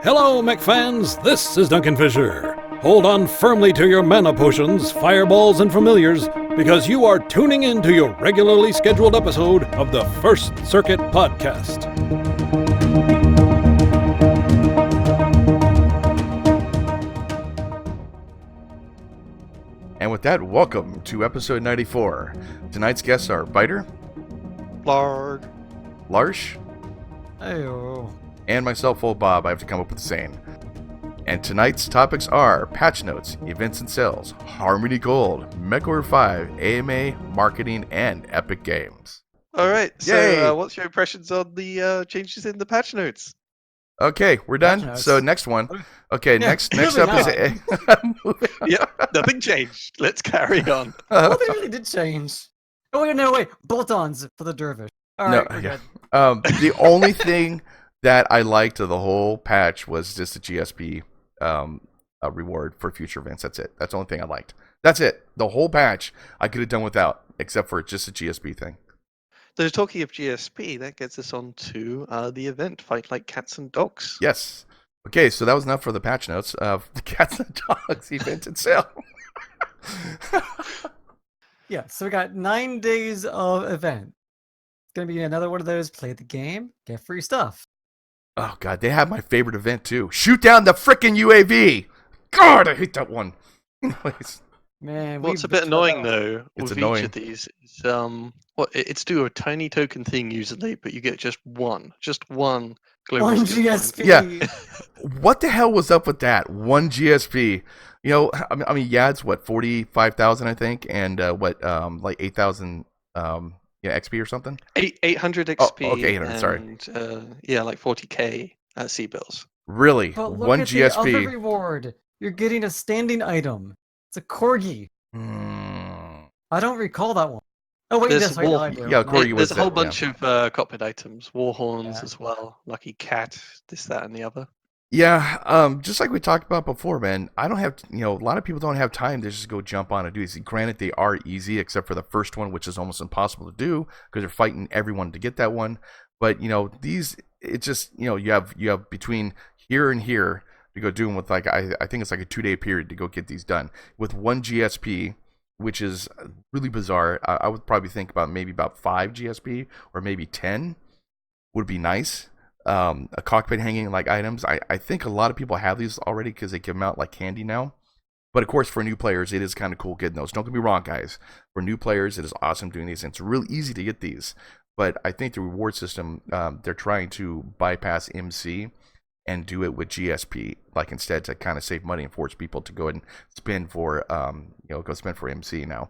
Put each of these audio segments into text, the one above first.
Hello, Mech fans. This is Duncan Fisher. Hold on firmly to your mana potions, fireballs, and familiars, because you are tuning in to your regularly scheduled episode of the First Circuit Podcast. And with that, welcome to episode 94. Tonight's guests are Biter, Larg, Larsh, Ayo. and myself, Oldbob. I have to come up with a saying. And tonight's topics are patch notes, events and sales, HarmonyGold, Mechwarrior 5, AMA, marketing, and Epic Games. All right. Yay. So, what's your impressions on the changes in the patch notes? Okay, we're done. Patch notes. So next one. Okay, Yeah, next moving up on. is Yep, nothing changed. Let's carry on. Well, they really did change. Oh, wait, no, wait. Bolt-ons for the dervish. All right, we're good. The only thing that I liked of the whole patch was just the GSP reward for future events. That's it. That's the only thing I liked. That's it. The whole patch I could have done without, except for just the GSP thing. So, talking of GSP, that gets us on to the event, Fight Like Cats and Dogs. Yes. Okay, so that was enough for the patch notes of the Cats and Dogs event itself. Yeah, so we got 9 days of event. It's going to be another one of those, play the game, get free stuff. Oh, God, they have my favorite event, too. Shoot down the frickin' UAV! God, I hate that one. Anyways. Man, What's a bit annoying, though, It's with annoying. each of these is it's do a tiny token thing usually, but you get just one global One skill point. GSP. Yeah. What the hell was up with that? One GSP. You know, I mean, yeah, it's what, 45,000, I think, and like 8,000 XP or something? 800 Oh, XP. okay, 800, sorry. And, like 40k C-bills. Really? But look One at the other GSP. reward. You're getting a standing item. It's a corgi. I don't recall that one. Oh, wait, There's yes, wait, war- no, I do. yeah, No, corgi was There's a whole that, bunch of cockpit items, war horns Yeah. as well, lucky cat, this, that, and the other. Yeah, just like we talked about before, man, I don't have, a lot of people don't have time to just go jump on and do these. Granted, they are easy, except for the first one, which is almost impossible to do because they're fighting everyone to get that one. But, these, it's just, you have between here and here to go do them with, like, I think it's like a 2-day period to go get these done. With one GSP, which is really bizarre, I would probably think about 5 GSP or maybe 10 would be nice. A cockpit hanging like items. I think a lot of people have these already because they give them out like candy now. But of course, for new players, it is kind of cool getting those. Don't get me wrong, guys. For new players, it is awesome doing these. And it's real easy to get these. But I think the reward system, they're trying to bypass MC and do it with GSP, like instead to kind of save money and force people to go ahead and spend for, go spend for MC now.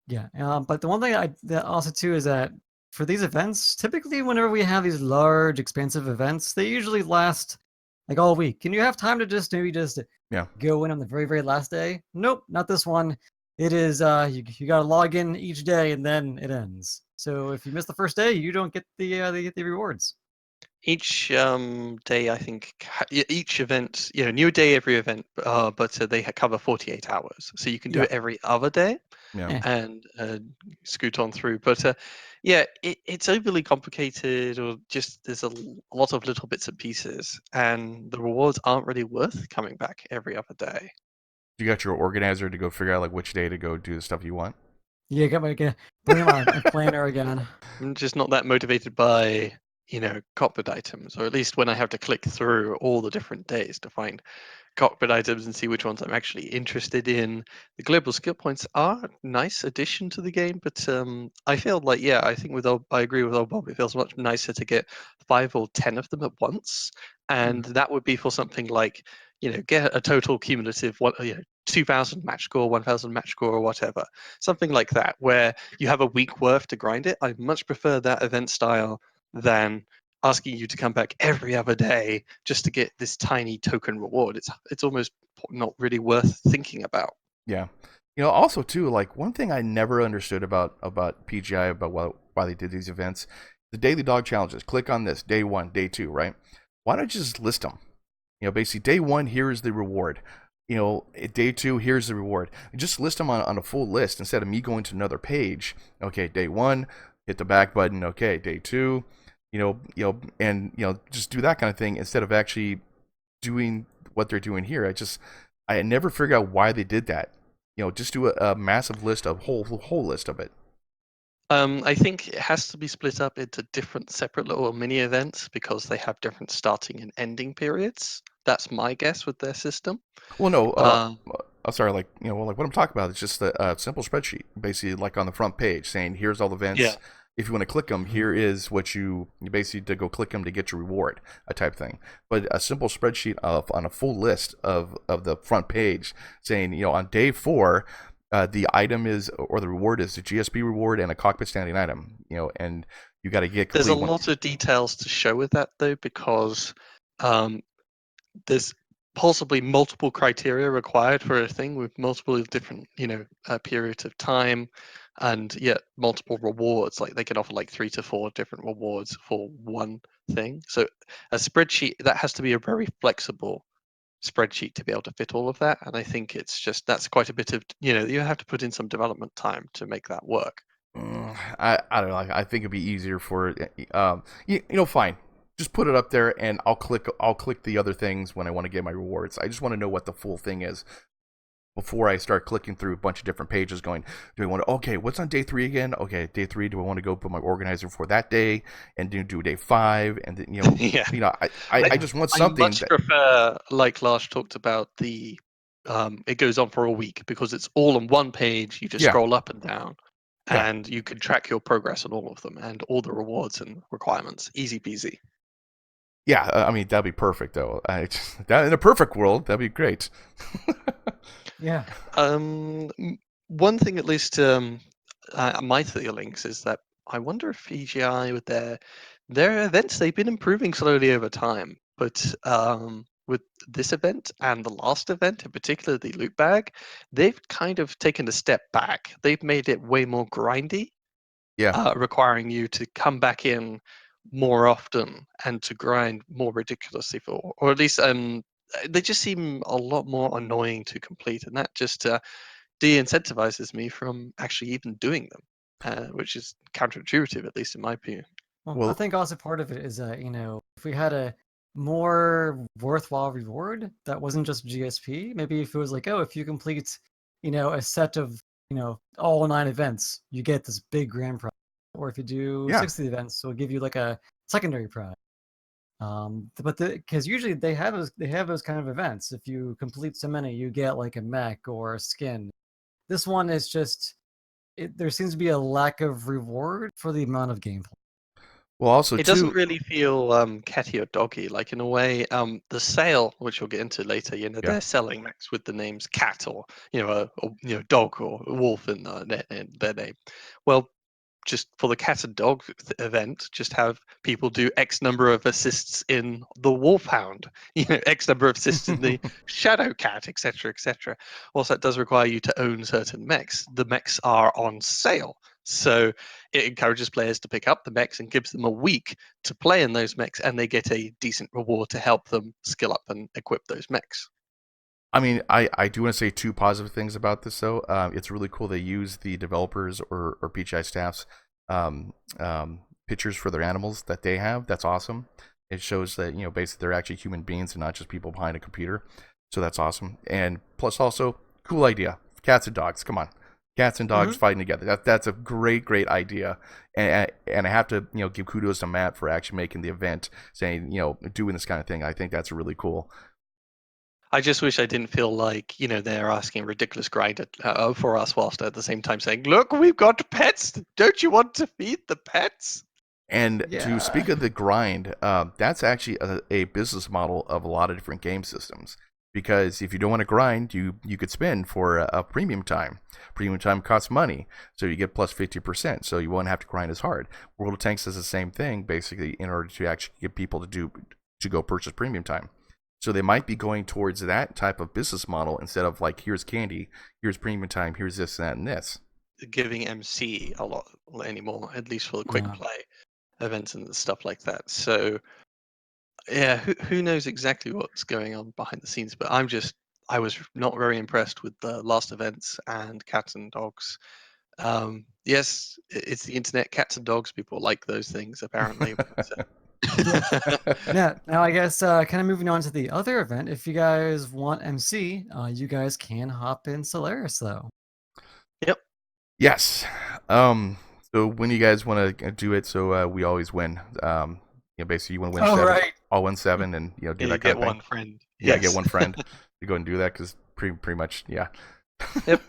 Yeah, but the one thing that also too is that for these events, typically whenever we have these large, expansive events, they usually last like all week. And you have time to just maybe go in on the very, very last day. Nope, not this one. It is you got to log in each day and then it ends. So if you miss the first day, you don't get the rewards. Each day, I think, each event, new day every event, but they cover 48 hours. So you can do Yeah. it every other day Yeah. and scoot on through. But it's overly complicated, or just there's a lot of little bits and pieces, and the rewards aren't really worth coming back every other day. You got your organizer to go figure out like which day to go do the stuff you want. Yeah, bring on a planner again. I'm just not that motivated by cockpit items, or at least when I have to click through all the different days to find cockpit items and see which ones I'm actually interested in. The global skill points are a nice addition to the game, but I feel like, I think I agree with Old Bob. It feels much nicer to get 5 or 10 of them at once, and that would be for something like get a total cumulative 2,000 match score, 1,000 match score, or whatever, something like that, where you have a week worth to grind it. I much prefer that event style than asking you to come back every other day just to get this tiny token reward. It's almost not really worth thinking about. Yeah. Also too, like one thing I never understood about PGI, about why they did these events, the daily dog challenges. Click on this, day 1, day 2, right? Why don't you just list them? Basically day 1, here is the reward. Day 2, here's the reward. Just list them on a full list instead of me going to another page. Okay, day 1, hit the back button. Okay, day 2, and just do that kind of thing instead of actually doing what they're doing here. I never figure out why they did that. Just do a massive list of whole list of it. I think it has to be split up into different separate little mini events because they have different starting and ending periods. That's my guess with their system. Well, no, Um, I'm sorry, like what I'm talking about is just a simple spreadsheet, basically like on the front page saying, here's all the events. yeah, If you want to click them, Mhm. here is what you basically to go click them to get your reward, a type thing. But a simple spreadsheet on a full list of the front page saying, on day 4, the item is, or the reward is the GSP reward and a cockpit standing item, and you got to get there's a complete one. lot of details to show with that though because um, there's possibly multiple criteria required for a thing with multiple different, periods of time, and yet multiple rewards. Like they can offer like 3 to 4 different rewards for one thing. So a spreadsheet that has to be a very flexible spreadsheet to be able to fit all of that. And I think that's quite a bit of, you have to put in some development time to make that work. I don't know. I think it'd be easier for fine. Just put it up there, and I'll click the other things when I want to get my rewards. I just want to know what the full thing is before I start clicking through a bunch of different pages. Going, do I want to? Okay, what's on day 3 again? Okay, day 3. Do I want to go put my organizer for that day and do day 5? And then Yeah. I just want I something much that. prefer, like Lars talked about, it goes on for a week because it's all on one page. You just Yeah, scroll up and down, yeah, and you can track your progress on all of them and all the rewards and requirements. Easy peasy. yeah. I mean, that'd be perfect though. That in a perfect world, that'd be great. Yeah. One thing at least, my feelings is that I wonder if EGI with their events, they've been improving slowly over time, but with this event and the last event in particular, the loot bag, they've kind of taken a step back. They've made it way more grindy, Yeah. requiring you to come back in more often and to grind more ridiculously for, or at least they just seem a lot more annoying to complete, and that just de-incentivizes me from actually even doing them, which is counterintuitive, at least in my opinion. Well, I Well, think also part of it is that, if we had a more worthwhile reward that wasn't just GSP, maybe if it was like, oh, if you complete, a set of, all 9 events, you get this big grand prize. Or if you do yeah. 60 events, it'll give you like a secondary prize. But because usually they have those kind of events. If you complete so many, you get like a mech or a skin. This one is just there seems to be a lack of reward for the amount of gameplay. Well, also It doesn't too. really feel catty or doggy. Like in a way, the sale, which we'll get into later, Yeah. they're selling mechs with the names cat or dog or wolf in their name. Well, just for the cat and dog event, just have people do X number of assists in the Wolfhound, X number of assists in the Shadow Cat, etc., etc. Also, that does require you to own certain mechs. The mechs are on sale, so it encourages players to pick up the mechs and gives them a week to play in those mechs, and they get a decent reward to help them skill up and equip those mechs. I mean, I do want to say 2 positive things about this, though. It's really cool they use the developers or PGI staff's um, pictures for their animals that they have. That's awesome. It shows that, basically they're actually human beings and not just people behind a computer. So that's awesome. And plus, also, cool idea. Cats and dogs. Come on. Cats and dogs Mm-hmm. fighting together. That's a great idea. And I have to, give kudos to Matt for actually making the event, saying, doing this kind of thing. I think that's really cool. I just wish I didn't feel like, they're asking ridiculous grind for us whilst at the same time saying, look, we've got pets. Don't you want to feed the pets? And to Yeah. speak of the grind, that's actually a business model of a lot of different game systems. Because if you don't want to grind, you could spend for a premium time. Premium time costs money, so you get plus 50%. So you won't have to grind as hard. World of Tanks does the same thing, basically, in order to actually get people to go purchase premium time. So they might be going towards that type of business model instead of like, here's candy, here's premium time, here's this, that, and this. Giving MC a lot anymore, at least for the quick Yeah. play events and stuff like that. So yeah, who knows exactly what's going on behind the scenes? But I was not very impressed with the last events and cats and dogs. Yes, it's the internet, cats and dogs. People like those things apparently. But, Now I guess kind of moving on to the other event. If you guys want MC, you guys can hop in Solaris though. Yep. Yes. So when you guys want to do it, so we always win. Basically you want to win 7. Right. I'll win 7, and do Yeah, that you kind get of thing. one friend. Yeah, Yes. get one friend to go and do that because pretty much, yeah. Yep.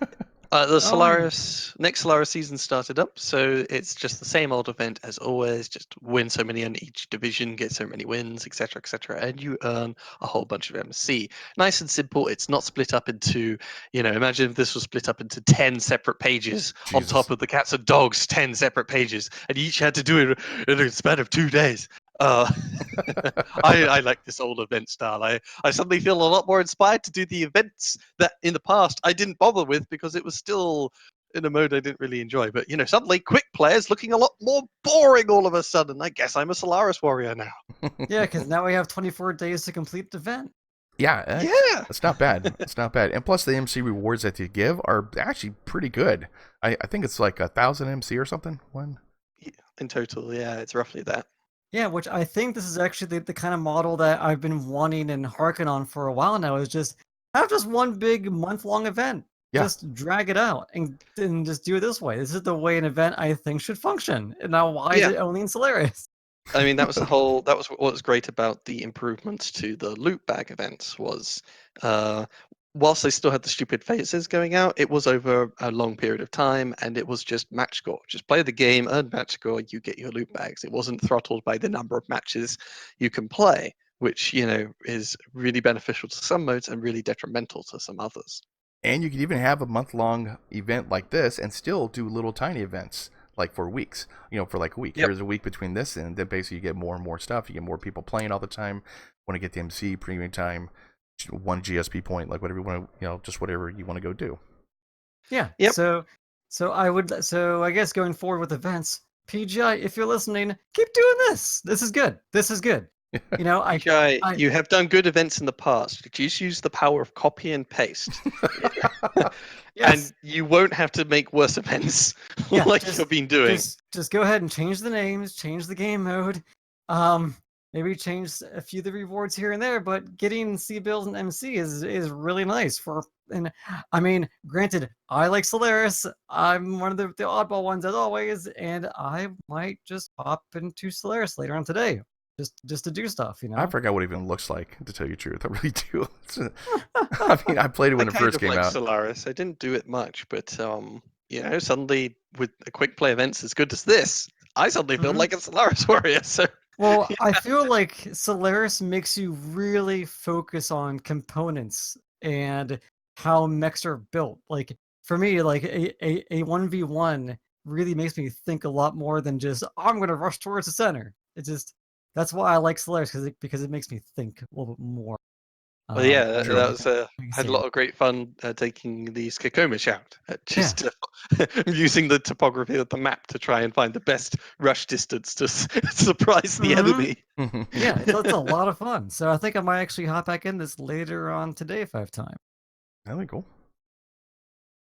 The Oh. Solaris next Solaris season started up, so it's just the same old event as always. Just win so many on each division, get so many wins, etc., etc., and you earn a whole bunch of MC. Nice and simple. It's not split up into, imagine if this was split up into 10 separate pages on Jesus. top of the cats and dogs, 10 separate pages, and you each had to do it in a span of 2 days. I like this old event style. I suddenly feel a lot more inspired to do the events that in the past I didn't bother with because it was still in a mode I didn't really enjoy. But suddenly quick players looking a lot more boring all of a sudden. I guess I'm a Solaris warrior now. Yeah, because now we have 24 days to complete the event. Yeah, Yeah. it's not bad. It's not bad. And plus the MC rewards that you give are actually pretty good. I think it's like 1,000 MC or something. In total, yeah, it's roughly that. Yeah, which I think this is actually the kind of model that I've been wanting and harking on for a while now, is just have just one big month-long event. Yeah. Just drag it out and just do it this way. This is the way an event I think should function. And now why is it only in Solaris? I mean, that was what was great about the improvements to the loot bag events was, whilst they still had the stupid phases going out, it was over a long period of time, and it was just match score. Just play the game, earn match score, you get your loot bags. It wasn't throttled by the number of matches you can play, which, is really beneficial to some modes and really detrimental to some others. And you could even have a month-long event like this and still do little tiny events like for weeks, for like a week. Yep. There's a week between this, and then basically you get more and more stuff. You get more people playing all the time. Want to get the MC premium time, 1 GSP point, like whatever you want to, just whatever you want to go do. Yeah. Yep. So I guess going forward with events, PGI, if you're listening, keep doing this. This is good. PGI, you have done good events in the past. Just use the power of copy and paste. Yes. And you won't have to make worse events you've been doing. Just go ahead and change the names, change the game mode. Maybe change a few of the rewards here and there, but getting C bills and MC is really nice and I mean, granted, I like Solaris. I'm one of the oddball ones as always, and I might just hop into Solaris later on today. Just to do stuff, I forgot what it even looks like, to tell you the truth. I really do. I mean, I played it when it first came out. Solaris. I didn't do it much, but suddenly with a quick play events as good as this, I suddenly feel like a Solaris warrior. So well, I feel like Solaris makes you really focus on components and how mechs are built. Like for me, like a 1v1 really makes me think a lot more than just I'm going to rush towards the center. That's why I like Solaris, because it makes me think a little bit more. Well, yeah, that was had a lot of great fun taking the Skikomish out, using the topography of the map to try and find the best rush distance to surprise the enemy. Yeah, it's a lot of fun. So I think I might actually hop back in this later on today if I have time. That'd be cool.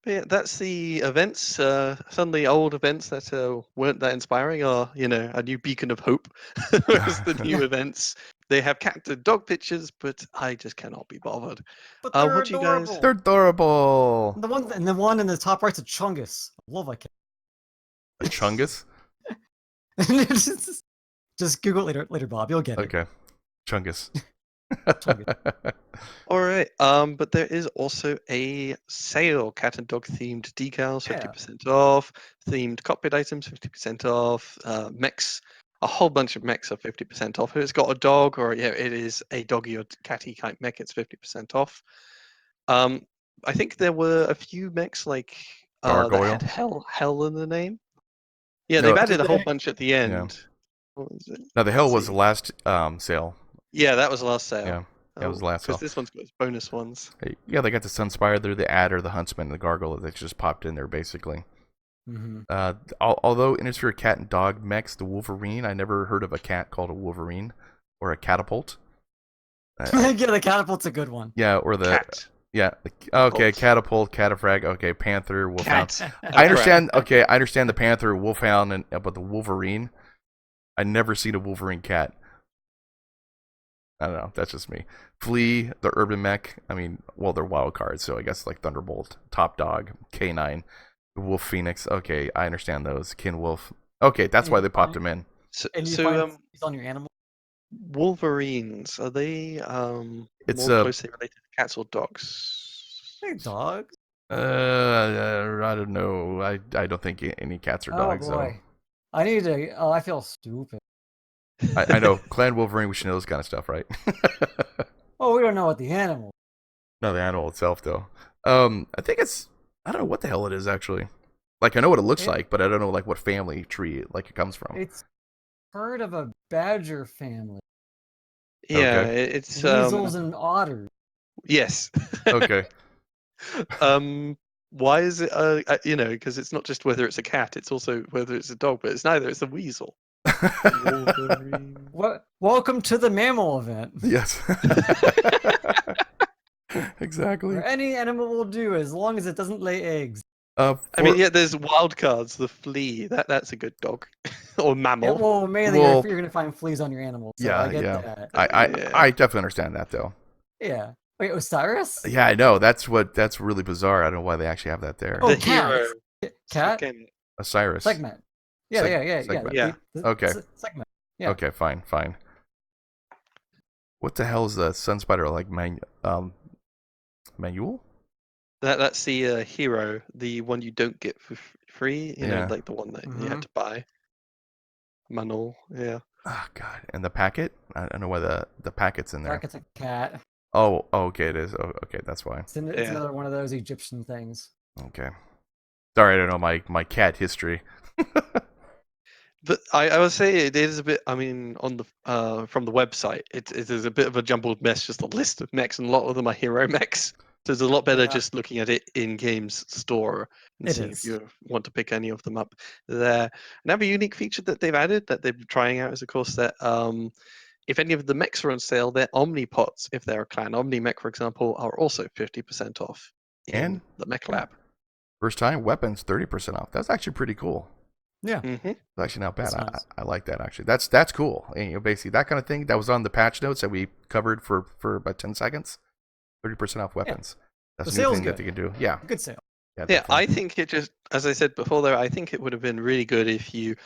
Yeah, that's the events. Suddenly, old events that weren't that inspiring are, a new beacon of hope. Whereas the new events, they have cat and dog pictures, but I just cannot be bothered. But they're adorable. They're adorable. The one in the top right's a Chungus. I love that cat. A Chungus? Just Google it later, Bob. You'll get it. Okay, Chungus. All right. But there is also a sale: cat and dog themed decals, 50% off; themed cockpit items, 50% off; mechs, a whole bunch of mechs are 50% off. If it's got a dog, or it is a doggy or catty type mech, it's 50% off. I think there were a few mechs that had hell in the name. Yeah, they've added a whole bunch at the end. Yeah. What was it? No, the hell was the last sale. Yeah, that was the last sale. Yeah, that was the last sale. Because this one's got its bonus ones. Yeah, they got the Sunspire, they're the Adder, the Huntsman, and the Gargoyle that just popped in there, basically. Mm-hmm. Although in its for cat and dog mechs, the Wolverine, I never heard of a cat called a Wolverine or a Catapult. Yeah, the Catapult's a good one. Yeah, or the Cat. Yeah. Okay, Catapult, Cataphrag. Okay, Panther, Wolfhound. Cat. I understand. Okay, I understand the Panther, Wolfhound, but the Wolverine. I never seen a Wolverine cat. I don't know. That's just me. Flea, the Urban Mech. I mean, well, they're wild cards, so I guess like Thunderbolt, Top Dog, K9, Wolf Phoenix. Okay, I understand those. Kin Wolf. Okay, that's why they popped them in. And you So find these on your animal. Wolverines, are they It's more closely related to cats or dogs? Hey, dogs. I don't know. I don't think any cats or Oh dogs. So boy, I need to. Oh, I feel stupid. I know Clan Wolverine. We should know this kind of stuff, right? Oh, we don't know what the animal. No, the animal itself, though. I think it's. I don't know what the hell it is actually. Like I know what it looks like, but I don't know like what family tree like it comes from. It's part of a badger family. Yeah, Okay. it's Weasels and otters. yes. Okay. Why is it? You know, because it's not just whether it's a cat; it's also whether it's a dog. But it's neither. It's a weasel. Wolverine. What? Welcome to the mammal event. Yes. Exactly. Where any animal will do as long as it doesn't lay eggs. I mean, yeah, there's wild cards. The flea. That's a good dog or Yeah, mammal. well, mainly Well, you're gonna find fleas on your animals. So yeah, I get yeah. that. I definitely understand that though. Yeah. Wait, Osiris? Yeah, I know. That's really bizarre. I don't know why they actually have that there. Oh, The cat. hero. Cat? Second. Osiris. Segment. Yeah, Segment. Yeah. Okay. Segment. Yeah. Okay, fine. What the hell is the Sun Spider like? Manual? That's the hero, the one you don't get for free. You know, Yeah. like the one that you Mhm. had to buy. Manual. Yeah. Oh God. And the packet? I don't know why the packet's in there. Packet's a cat. Oh, okay, it is. Oh, okay, that's why. It's Yeah. another one of those Egyptian things. Okay. Sorry, I don't know my cat history. But I would say it is a bit. I mean, on the from the website, it is a bit of a jumbled mess. Just a list of mechs, and a lot of them are hero mechs. So it's a lot better Yeah. just looking at it in games store and It seeing is. if you want to pick any of them up there. Another unique feature that they've added that they've been trying out is, of course, that if any of the mechs are on sale, their Omnipots, if they're a Clan Omni mech, for example, are also 50% off in And the Mech Lab. first time weapons 30% off. That's actually pretty cool. Yeah. Mm-hmm. It's actually not bad. That's nice. I like that actually. That's cool. And, you know, basically that kind of thing that was on the patch notes that we covered for about 10 seconds. 30% off weapons. That's The a new sale's thing that good. they can do. Yeah. Good sale. Yeah, definitely. I think it just, as I said before, though, I think it would have been really good if you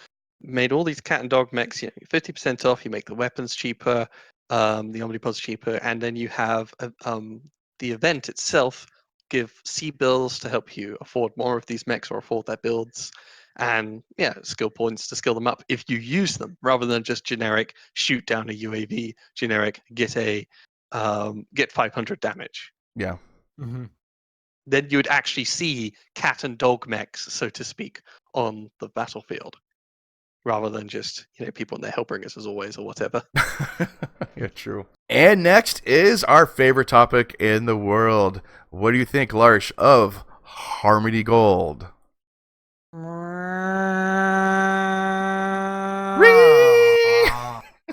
made all these cat and dog mechs, 50% off. You make the weapons cheaper, the Omnipods cheaper, and then you have the event itself give C-bills to help you afford more of these mechs or afford their builds, and skill points to skill them up if you use them, rather than just generic shoot down a UAV, generic get 500 damage. Yeah. Mm-hmm. Then you would actually see cat and dog mechs, so to speak, on the battlefield, rather than just people in their Hellbringers as always or whatever. Yeah, true. And next is our favorite topic in the world. What do you think, Larsh, of HarmonyGold?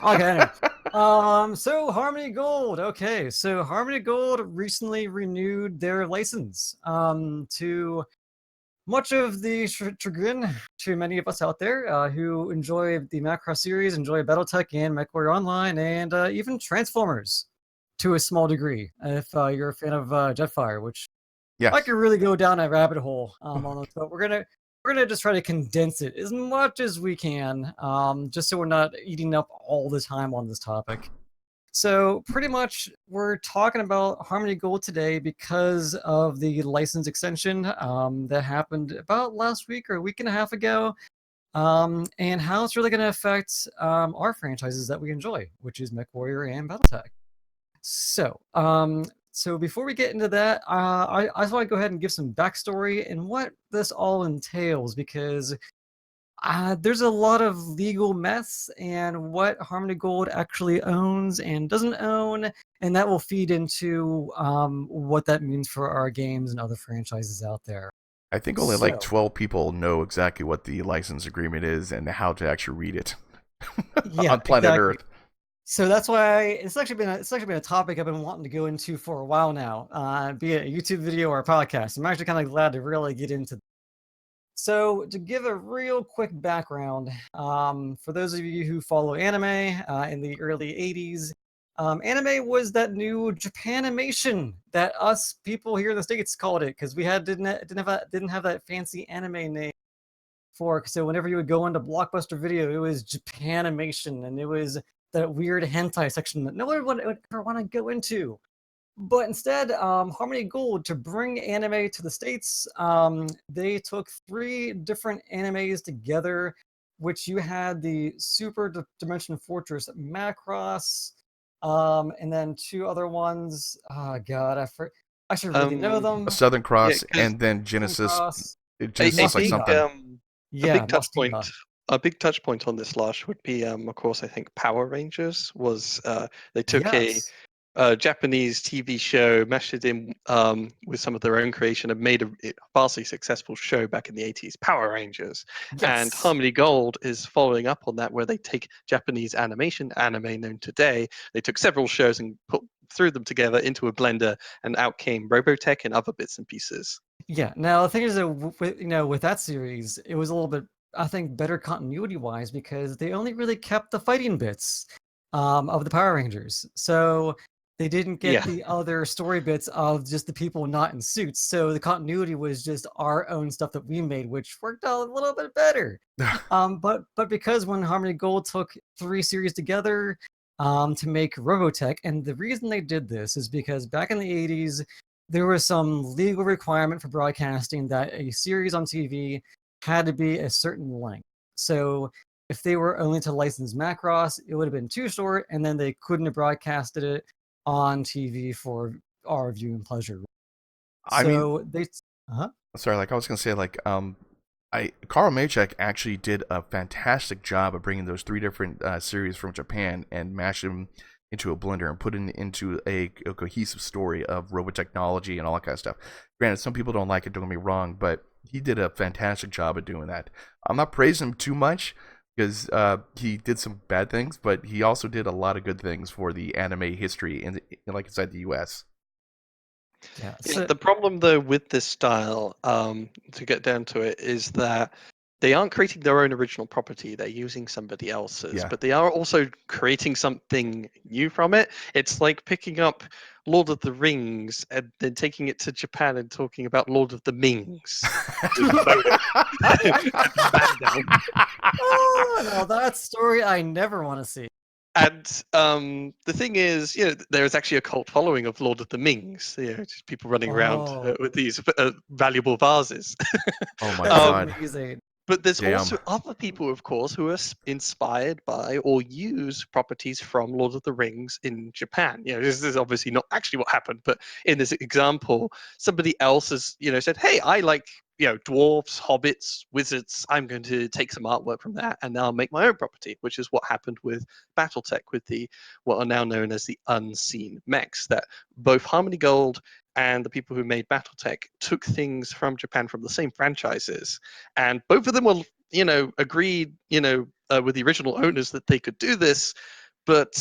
Okay. Anyway. So HarmonyGold. Okay, so HarmonyGold recently renewed their license. To much of the chagrin to many of us out there who enjoy the Macross series, enjoy BattleTech and Mechwarrior Online, and even Transformers to a small degree. If you're a fan of Jetfire, which Yes. I could really go down a rabbit hole on this, but we're gonna just try to condense it as much as we can, just so we're not eating up all the time on this topic. So pretty much we're talking about HarmonyGold today because of the license extension that happened about last week or a week and a half ago, and how it's really going to affect our franchises that we enjoy, which is Mechwarrior and BattleTech. So before we get into that, I just want to go ahead and give some backstory and what this all entails, because there's a lot of legal mess and what HarmonyGold actually owns and doesn't own, and that will feed into what that means for our games and other franchises out there. I think only like 12 people know exactly what the license agreement is and how to actually read it on planet Earth. So that's why it's actually been a topic I've been wanting to go into for a while now, be it a YouTube video or a podcast. I'm actually kind of glad to really get into. So to give a real quick background, for those of you who follow anime in the early 80s, Anime was that new Japanimation that us people here in the States called it, because we didn't have that fancy anime name for it. So whenever you would go into Blockbuster Video, it was Japanimation, and it was that weird hentai section that no one would ever want to go into. But instead, Harmony Gold, to bring anime to the States, they took 3 different animes together, which you had the Super Dimension Fortress Macross, and then 2 other ones. Oh God, I should really know them. A Southern Cross, 'cause and then Genesis. Cross. Genesis like think, something. a Yeah, big touch point. Mastima. A big touch point on this, Lash, would be, of course, I think Power Rangers was. They took Yes. a Japanese TV show, mashed it in with some of their own creation, and made a vastly successful show back in the 80s, Power Rangers. And Yes. Harmony Gold is following up on that, where they take Japanese animation, anime known today. They took several shows and threw them together into a blender, and out came Robotech and other bits and pieces. Yeah. Now the thing is that with that series, it was a little bit, I think, better continuity wise, because they only really kept the fighting bits of the Power Rangers. So they didn't get Yeah. the other story bits of just the people not in suits. So the continuity was just our own stuff that we made, which worked out a little bit better. But because when Harmony Gold took 3 series together to make Robotech, and the reason they did this is because back in the 80s, there was some legal requirement for broadcasting that a series on TV had to be a certain length. So if they were only to license Macross, it would have been too short, and then they couldn't have broadcasted it on TV for our viewing pleasure. I mean, So they, sorry, like I was gonna say, like Carl Maychek actually did a fantastic job of bringing those 3 different series from Japan and mashing them into a blender and putting it into a cohesive story of robotechnology and all that kind of stuff. Granted, some people don't like it, don't get me wrong, but he did a fantastic job of doing that. I'm not praising him too much because he did some bad things, but he also did a lot of good things for the anime history in like inside the US. yeah. Yeah, So, the problem, though, with this style, to get down to it, is that they aren't creating their own original property. They're using somebody else's, Yeah. but they are also creating something new from it. It's like picking up Lord of the Rings and then taking it to Japan and talking about Lord of the Mings. oh, no, that story I never want to see. And the thing is, there is actually a cult following of Lord of the Mings. Just people running around Oh, with these valuable vases. Oh my that's god. amazing. But there's Damn. also other people, of course, who are inspired by or use properties from Lord of the Rings in Japan. This is obviously not actually what happened, but in this example, somebody else has, said, "Hey, I like, dwarves, hobbits, wizards. I'm going to take some artwork from that and now make my own property," which is what happened with BattleTech, with the what are now known as the unseen mechs. That both Harmony Gold and the people who made BattleTech took things from Japan from the same franchises, and both of them were, agreed, with the original owners that they could do this, but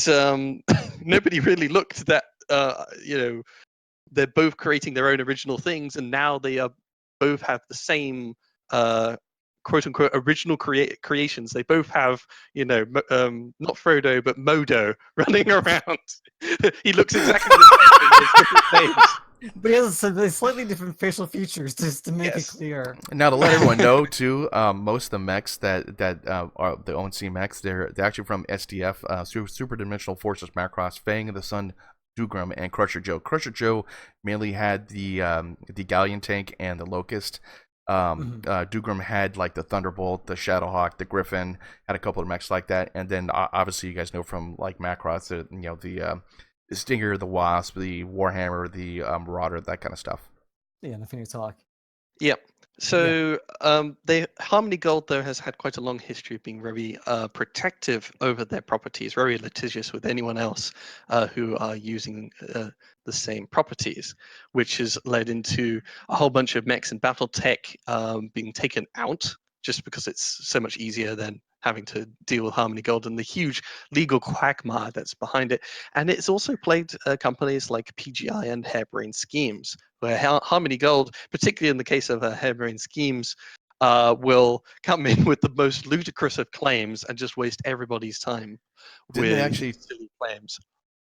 nobody really looked that, they're both creating their own original things, and now they are both have the same quote unquote original creations. They both have, not Frodo but Modo running around. He looks exactly the same, but he has different names. But he has some slightly different facial features, just to make Yes. it clear. Now to let everyone know too, most of the mechs that are the ONC mechs, they're actually from SDF, Super Dimensional Forces Macross, Fang of the Sun, Dougram, and Crusher Joe. Crusher Joe mainly had the Galleon tank and the Locust. Dougram had like the Thunderbolt, the Shadowhawk, the Griffin, had a couple of mechs like that, and then obviously you guys know from like Macross, the Stinger, the Wasp, the Warhammer, the Marauder, that kind of stuff. Yeah, the Phoenix Hawk. Yep. So Harmony Gold, though, has had quite a long history of being very protective over their properties, very litigious with anyone else who are using the same properties, which has led into a whole bunch of mechs and BattleTech being taken out just because it's so much easier than having to deal with Harmony Gold and the huge legal quagmire that's behind it. And it's also plagued companies like PGI and Harebrained Schemes, where Harmony Gold, particularly in the case of Harebrained Schemes, will come in with the most ludicrous of claims and just waste everybody's time Didn't with they actually silly claims.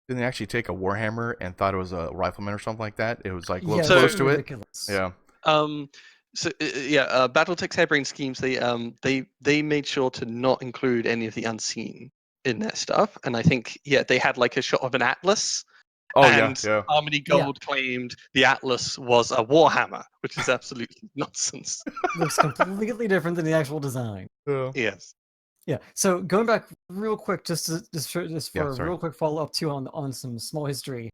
Didn't they actually take a warhammer and thought it was a rifleman or something like that? It was like a little Yeah, So- close it's to it. ridiculous. Yeah. BattleTech's harebrained schemes. They made sure to not include any of the unseen in their stuff, and I think they had like a shot of an atlas. Oh and yeah. Harmony Gold claimed the Atlas was a Warhammer, which is absolutely nonsense. Looks completely different than the actual design. Yeah. Yes. Yeah. So going back real quick, just for a sorry. real quick follow up too on some small history,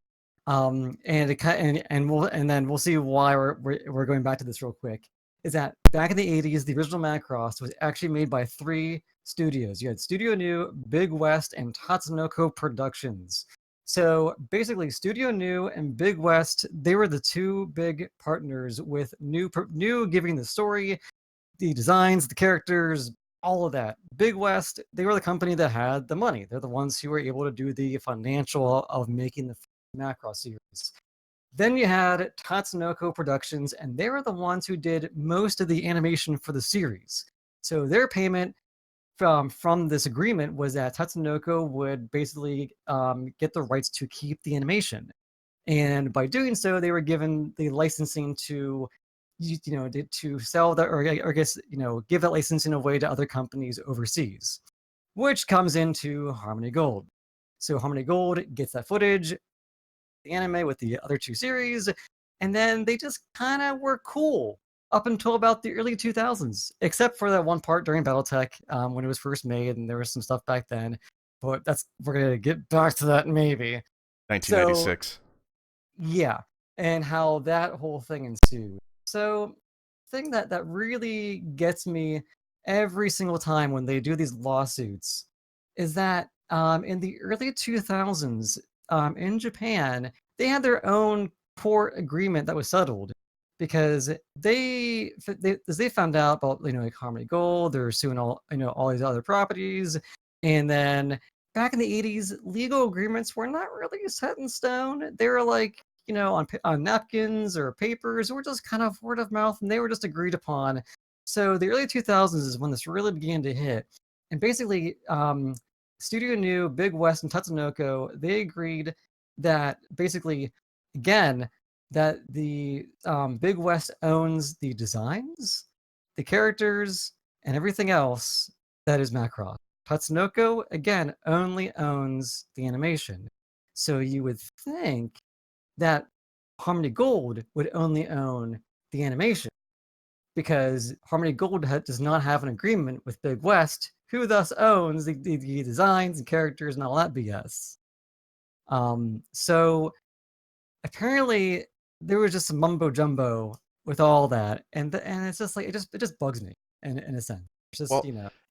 and then we'll see why we're going back to this real quick. Is that back in the 80s, the original Macross was actually made by 3 studios. You had Studio New, Big West, and Tatsunoko Productions. So basically, Studio New and Big West, they were the 2 big partners with New giving the story, the designs, the characters, all of that. Big West, they were the company that had the money. They're the ones who were able to do the financial of making the Macross series. Then you had Tatsunoko Productions, and they were the ones who did most of the animation for the series. So their payment from this agreement was that Tatsunoko would basically get the rights to keep the animation. And by doing so, they were given the licensing to to sell that, or I guess, give that licensing away to other companies overseas, which comes into Harmony Gold. So Harmony Gold gets that footage, the anime with the other 2 series, and then they just kind of were cool up until about the early 2000s, except for that one part during BattleTech when it was first made, and there was some stuff back then. But we're gonna get back to that maybe. 1996. Yeah, and how that whole thing ensued. So, thing that really gets me every single time when they do these lawsuits is that in the early 2000s in Japan, they had their own court agreement that was settled because as they found out about like Harmony Gold, they're suing all these other properties, and then back in the 80s, legal agreements were not really set in stone. They were like, on napkins or papers, or just kind of word of mouth, and they were just agreed upon. So the early 2000s is when this really began to hit. And basically, Studio New, Big West, and Tatsunoko, they agreed that basically, again, that the Big West owns the designs, the characters, and everything else that is Macross. Tatsunoko, again, only owns the animation. So you would think that Harmony Gold would only own the animation because Harmony Gold does not have an agreement with Big West, who thus owns the designs and characters and all that BS. So apparently there was just some mumbo jumbo with all that, and it's just like it just bugs me in a sense. It's just Well,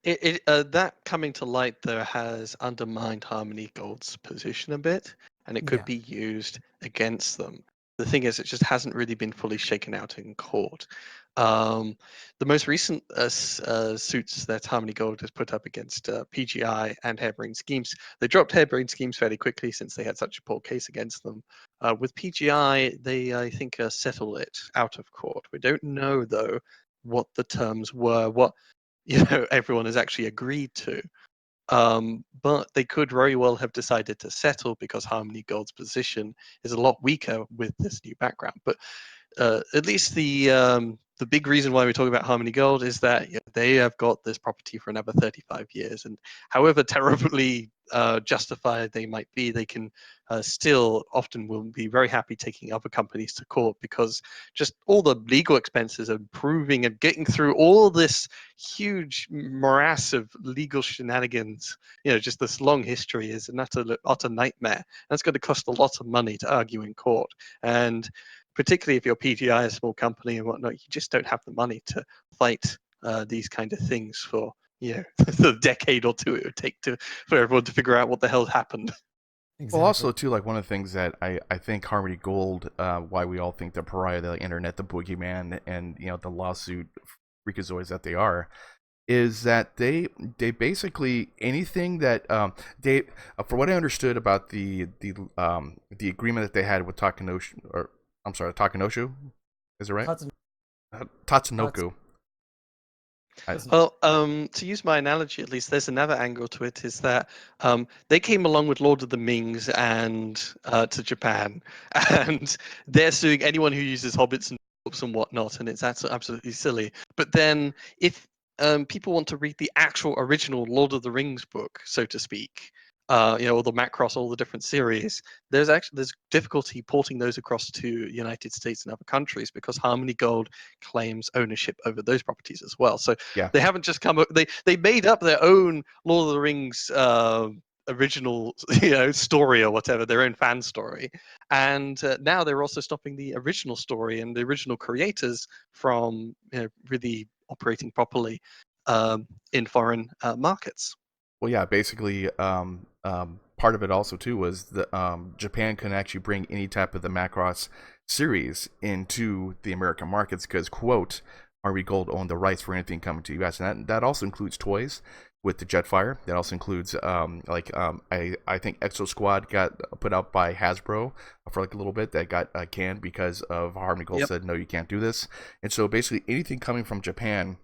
That coming to light though has undermined Harmony Gold's position a bit, and it could Yeah. be used against them. The thing is, it just hasn't really been fully shaken out in court. The most recent suits that Harmony Gold has put up against PGI and Harebrained Schemes, they dropped Harebrained Schemes fairly quickly since they had such a poor case against them. With PGI, they I think settled it out of court. We don't know though what the terms were, what everyone has actually agreed to. But they could very well have decided to settle because Harmony Gold's position is a lot weaker with this new background. But at least the big reason why we talk about Harmony Gold is that they have got this property for another 35 years, and however terribly justified they might be, they can still often will be very happy taking other companies to court because just all the legal expenses of proving and getting through all this huge morass of legal shenanigans, just this long history is an utter nightmare. And it's going to cost a lot of money to argue in court. And particularly if you're PGI, a small company and whatnot, you just don't have the money to fight these kind of things for the decade or two it would take for everyone to figure out what the hell happened. Exactly. Well, also too, like one of the things that I think Harmony Gold, why we all think the pariah of the internet, the boogeyman, and the lawsuit freakazoids that they are, is that they basically anything that they for what I understood about the agreement that they had with Takanoshu, or I'm sorry, Takanoshu, is it right? Tatsunoko. Well, to use my analogy, at least, there's another angle to it. Is that they came along with Lord of the Mings and to Japan, and they're suing anyone who uses hobbits and dwarves and whatnot, and it's absolutely silly. But then, if people want to read the actual original Lord of the Rings book, so to speak, all the Macross, all the different series, there's difficulty porting those across to United States and other countries because HarmonyGold claims ownership over those properties as well. So Yeah. they haven't just they made up their own Lord of the Rings original story or whatever, their own fan story, and now they're also stopping the original story and the original creators from really operating properly in foreign markets. Well, yeah, basically, part of it also too was the Japan couldn't actually bring any type of the Macross series into the American markets because, quote, HarmonyGold owned the rights for anything coming to US, and that also includes toys with the Jetfire. That also includes I think Exo Squad got put out by Hasbro for like a little bit that got canned because of HarmonyGold said no, you can't do this, and so basically anything coming from Japan.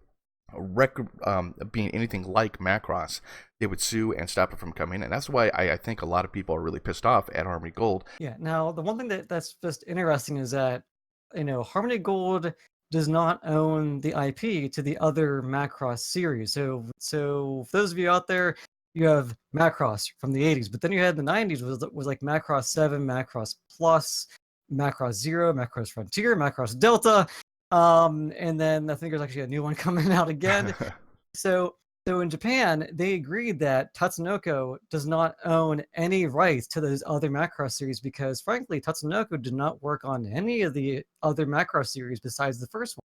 Being anything like Macross, they would sue and stop it from coming, and that's why I think a lot of people are really pissed off at HarmonyGold. Yeah. Now, the one thing that's just interesting is that HarmonyGold does not own the IP to the other Macross series. So for those of you out there, you have Macross from the 80s, but then you had the 90s was like Macross 7, Macross Plus, Macross Zero, Macross Frontier, Macross Delta. And then I think there's actually a new one coming out again. So in Japan, they agreed that Tatsunoko does not own any rights to those other Macross series because, frankly, Tatsunoko did not work on any of the other Macross series besides the first one.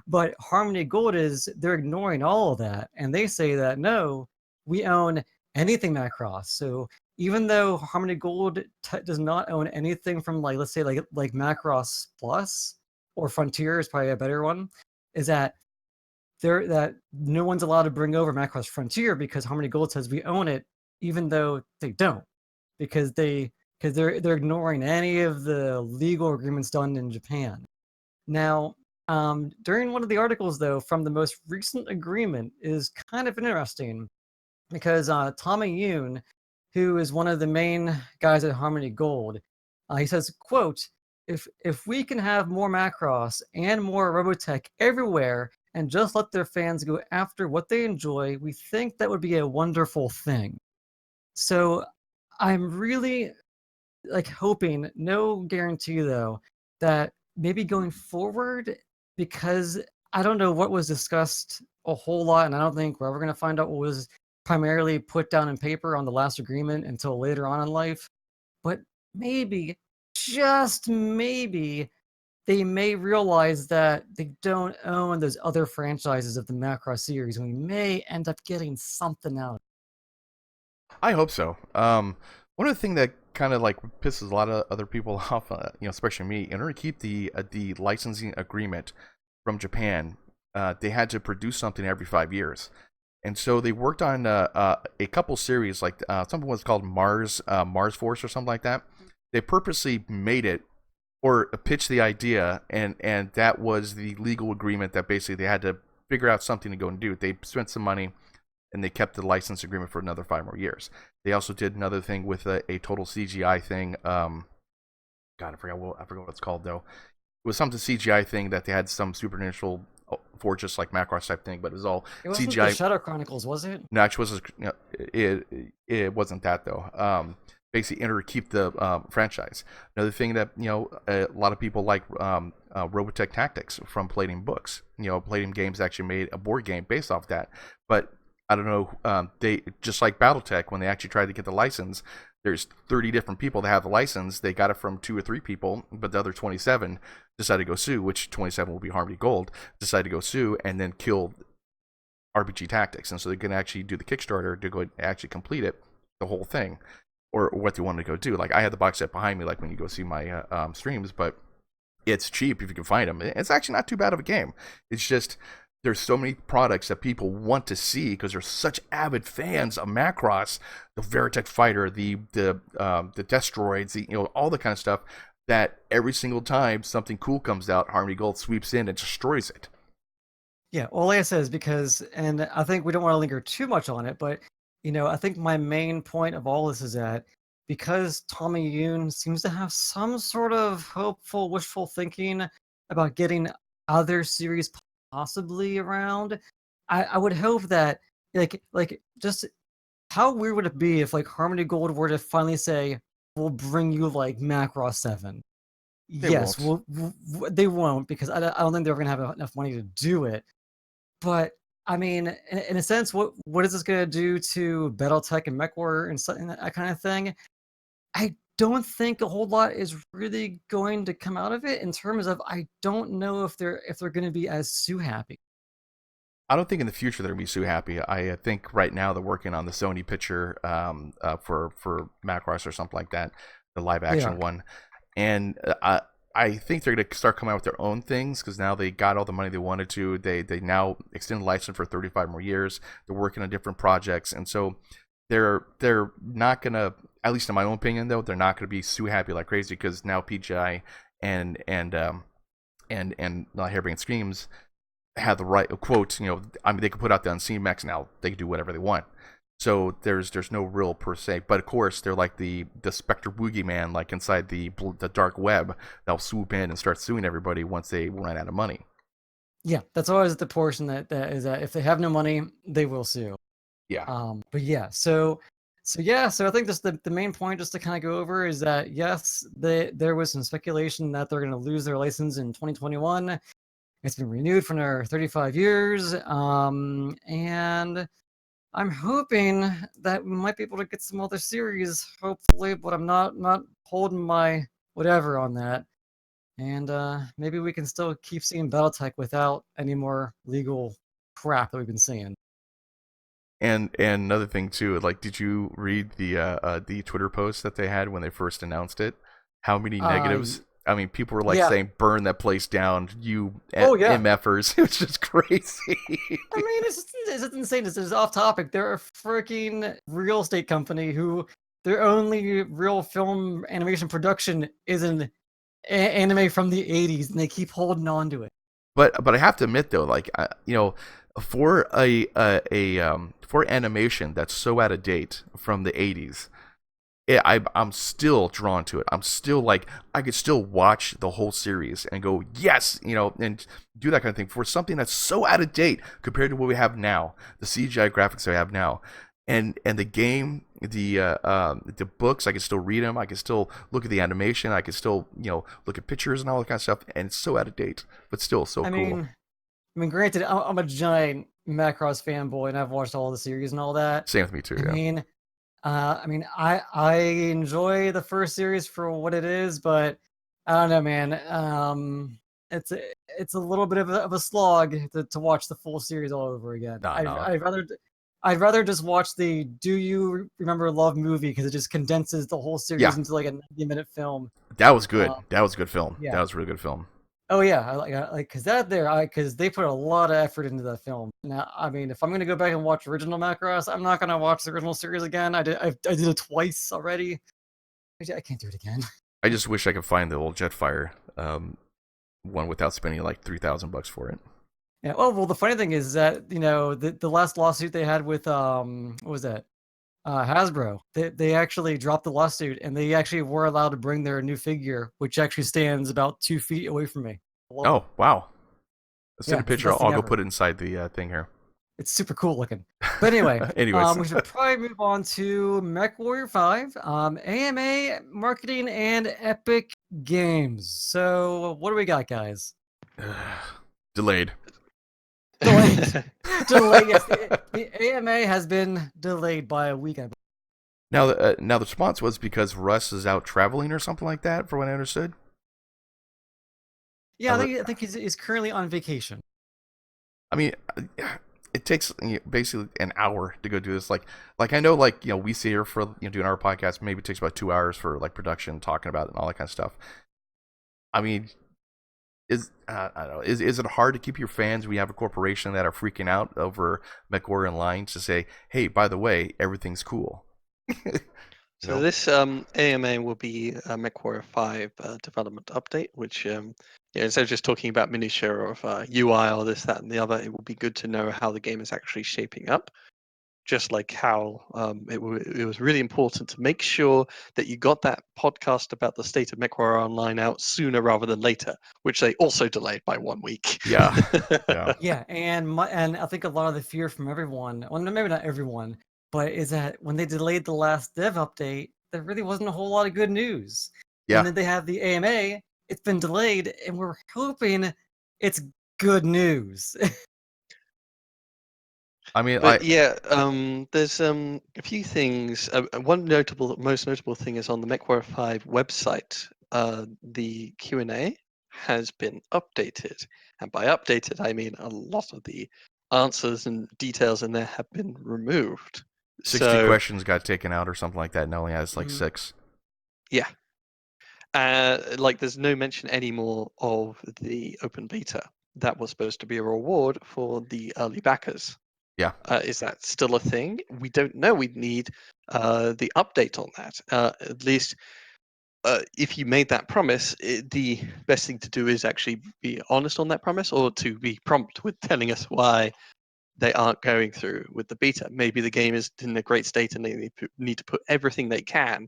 But HarmonyGold they're ignoring all of that, and they say that no, we own anything Macross. So even though HarmonyGold does not own anything from let's say like Macross Plus, or Frontier is probably a better one, is that that no one's allowed to bring over Macross Frontier because HarmonyGold says we own it, even though they don't, because they're ignoring any of the legal agreements done in Japan. Now, during one of the articles though, from the most recent agreement is kind of interesting because Tommy Yoon, who is one of the main guys at HarmonyGold, he says, quote, If we can have more Macross and more Robotech everywhere and just let their fans go after what they enjoy, we think that would be a wonderful thing. So I'm really hoping, no guarantee though, that maybe going forward, because I don't know what was discussed a whole lot, and I don't think we're ever going to find out what was primarily put down in paper on the last agreement until later on in life, but maybe, just maybe, they may realize that they don't own those other franchises of the Macross series, and we may end up getting something out. I hope so. One of the things that kind of pisses a lot of other people off, especially me, in order to keep the licensing agreement from Japan, they had to produce something every 5 years. And so they worked on a couple series, like something was called Mars Force or something like that. They purposely made it or pitched the idea, and that was the legal agreement that basically they had to figure out something to go and do. They spent some money, and they kept the license agreement for another 5 more years. They also did another thing with a total CGI thing. God, I forgot what it's called though. It was something CGI thing that they had some supernatural fortress like Macross type thing, but it was all wasn't CGI. The Shadow Chronicles, was it? No, actually, it wasn't that though. Basically, in order to keep the franchise. Another thing that a lot of people like Robotech Tactics from Palladium Books. Palladium Games actually made a board game based off that, but I don't know. They just like BattleTech when they actually tried to get the license. There's 30 different people that have the license. They got it from 2 or 3 people, but the other 27 decided to go sue, which 27 will be HarmonyGold, decided to go sue and then kill RPG Tactics. And so they're going to actually do the Kickstarter to go actually complete it, the whole thing, or what they wanted to go do. Like I had the box set behind me, like when you go see my streams, but it's cheap if you can find them. It's actually not too bad of a game. It's just there's so many products that people want to see because they're such avid fans of Macross, the Veritech Fighter, the Destroids, all the kind of stuff, that every single time something cool comes out, HarmonyGold sweeps in and destroys it. Yeah, well, like I said, is because, and I think we don't want to linger too much on it, but I think my main point of all this is that because Tommy Yoon seems to have some sort of hopeful, wishful thinking about getting other series possibly around, I would hope that just how weird would it be if like Harmony Gold were to finally say, "We'll bring you like Macross 7." They Yes, won't. they won't because I don't think they're going to have enough money to do it. But I mean, in a sense, what is this going to do to BattleTech and Mechwarrior and that kind of thing? I don't think a whole lot is really going to come out of it in terms of I don't know if they're going to be as Sue happy. I don't think in the future they're gonna be so happy. I think right now they're working on the Sony picture for Macross or something like that, the live They action are. one, and I think they're gonna start coming out with their own things because now they got all the money they wanted to. They now extended the license for 35 more years. They're working on different projects, and so they're not gonna, at least in my own opinion though, they're not gonna be so happy like crazy because now PGI and Hairbrain Schemes have the right quote. I mean, they could put out the Unseen Max now. They can do whatever they want. So there's no real per se, but of course they're like the Spectre boogeyman, like inside the dark web. They'll swoop in and start suing everybody once they run out of money. Yeah, that's always the portion that is that if they have no money, they will sue. Yeah. But yeah, so I think just the main point just to kind of go over is that yes, there was some speculation that they're going to lose their license in 2021. It's been renewed for another 35 years, and I'm hoping that we might be able to get some other series, hopefully, but I'm not holding my whatever on that. And maybe we can still keep seeing BattleTech without any more legal crap that we've been seeing. And another thing too, like, did you read the Twitter post that they had when they first announced it? How many negatives? I mean, people were like yeah. saying, "Burn that place down, you Oh, yeah. MFers." It was just crazy. I mean, it's insane. This is off topic. They're a freaking real estate company who their only real film animation production is an anime from the 80s, and they keep holding on to it. But I have to admit though, like for for animation that's so out of date from the 80s, I'm still drawn to it. I'm still like, I could still watch the whole series and go, yes, and do that kind of thing for something that's so out of date compared to what we have now, the CGI graphics we have now, and the game, the books. I can still read them. I can still look at the animation. I can still look at pictures and all that kind of stuff. And it's so out of date, but still so cool. I mean, granted, I'm a giant Macross fanboy, and I've watched all the series and all that. Same with me too. Yeah. I mean, I enjoy the first series for what it is, but I don't know, man. It's a little bit of a slog to watch the full series all over again. No. I'd rather just watch the Do You Remember Love movie because it just condenses the whole series into like a 90-minute film. That was good. That was a good film. Yeah. That was a really good film. Oh yeah, I like because they put a lot of effort into that film. Now, I mean, if I'm gonna go back and watch original Macross, I'm not gonna watch the original series again. I did it twice already. I can't do it again. I just wish I could find the old Jetfire one without spending like $3,000 for it. Yeah. Well, the funny thing is that the last lawsuit they had with what was that? Hasbro. They actually dropped the lawsuit, and they actually were allowed to bring their new figure, which actually stands about 2 feet away from me. Oh wow! Let's take a picture. I'll go ever. put it inside the thing here. It's super cool looking. But anyway, anyways, we should probably move on to Mechwarrior 5, AMA Marketing and Epic Games. So what do we got, guys? Delayed. Delayed. Yes, the AMA has been delayed by a week. Now the response was because Russ is out traveling or something like that, for what I understood. Yeah, I think he's currently on vacation. I mean, it takes basically an hour to go do this. Like I know, we sit here for doing our podcast. Maybe it takes about 2 hours for like production, talking about it and all that kind of stuff. I mean, I don't know. Is it hard to keep your fans when you have a corporation that are freaking out over Mechwarrior lines to say, hey, by the way, everything's cool? So No. this AMA will be a Mechwarrior 5 development update, which instead of just talking about minutia of UI or this, that, and the other, it will be good to know how the game is actually shaping up. Just like how it was really important to make sure that you got that podcast about the state of Mechwarrior Online out sooner rather than later, which they also delayed by 1 week. Yeah. Yeah. Yeah, and I think a lot of the fear from everyone, well, maybe not everyone, but is that when they delayed the last dev update, there really wasn't a whole lot of good news. Yeah. And then they have the AMA, it's been delayed, and we're hoping it's good news. I mean, But yeah, there's a few things. One most notable thing is on the Mechwarrior 5 website. The Q&A has been updated, and by updated I mean a lot of the answers and details in there have been removed. 60 questions got taken out or something like that, and only has like 6. Yeah. Like there's no mention anymore of the open beta. That was supposed to be a reward for the early backers. Yeah. Is that still a thing? We don't know. We'd need the update on that. At least if you made that promise, the best thing to do is actually be honest on that promise, or to be prompt with telling us why they aren't going through with the beta. Maybe the game is in a great state and they need to put everything they can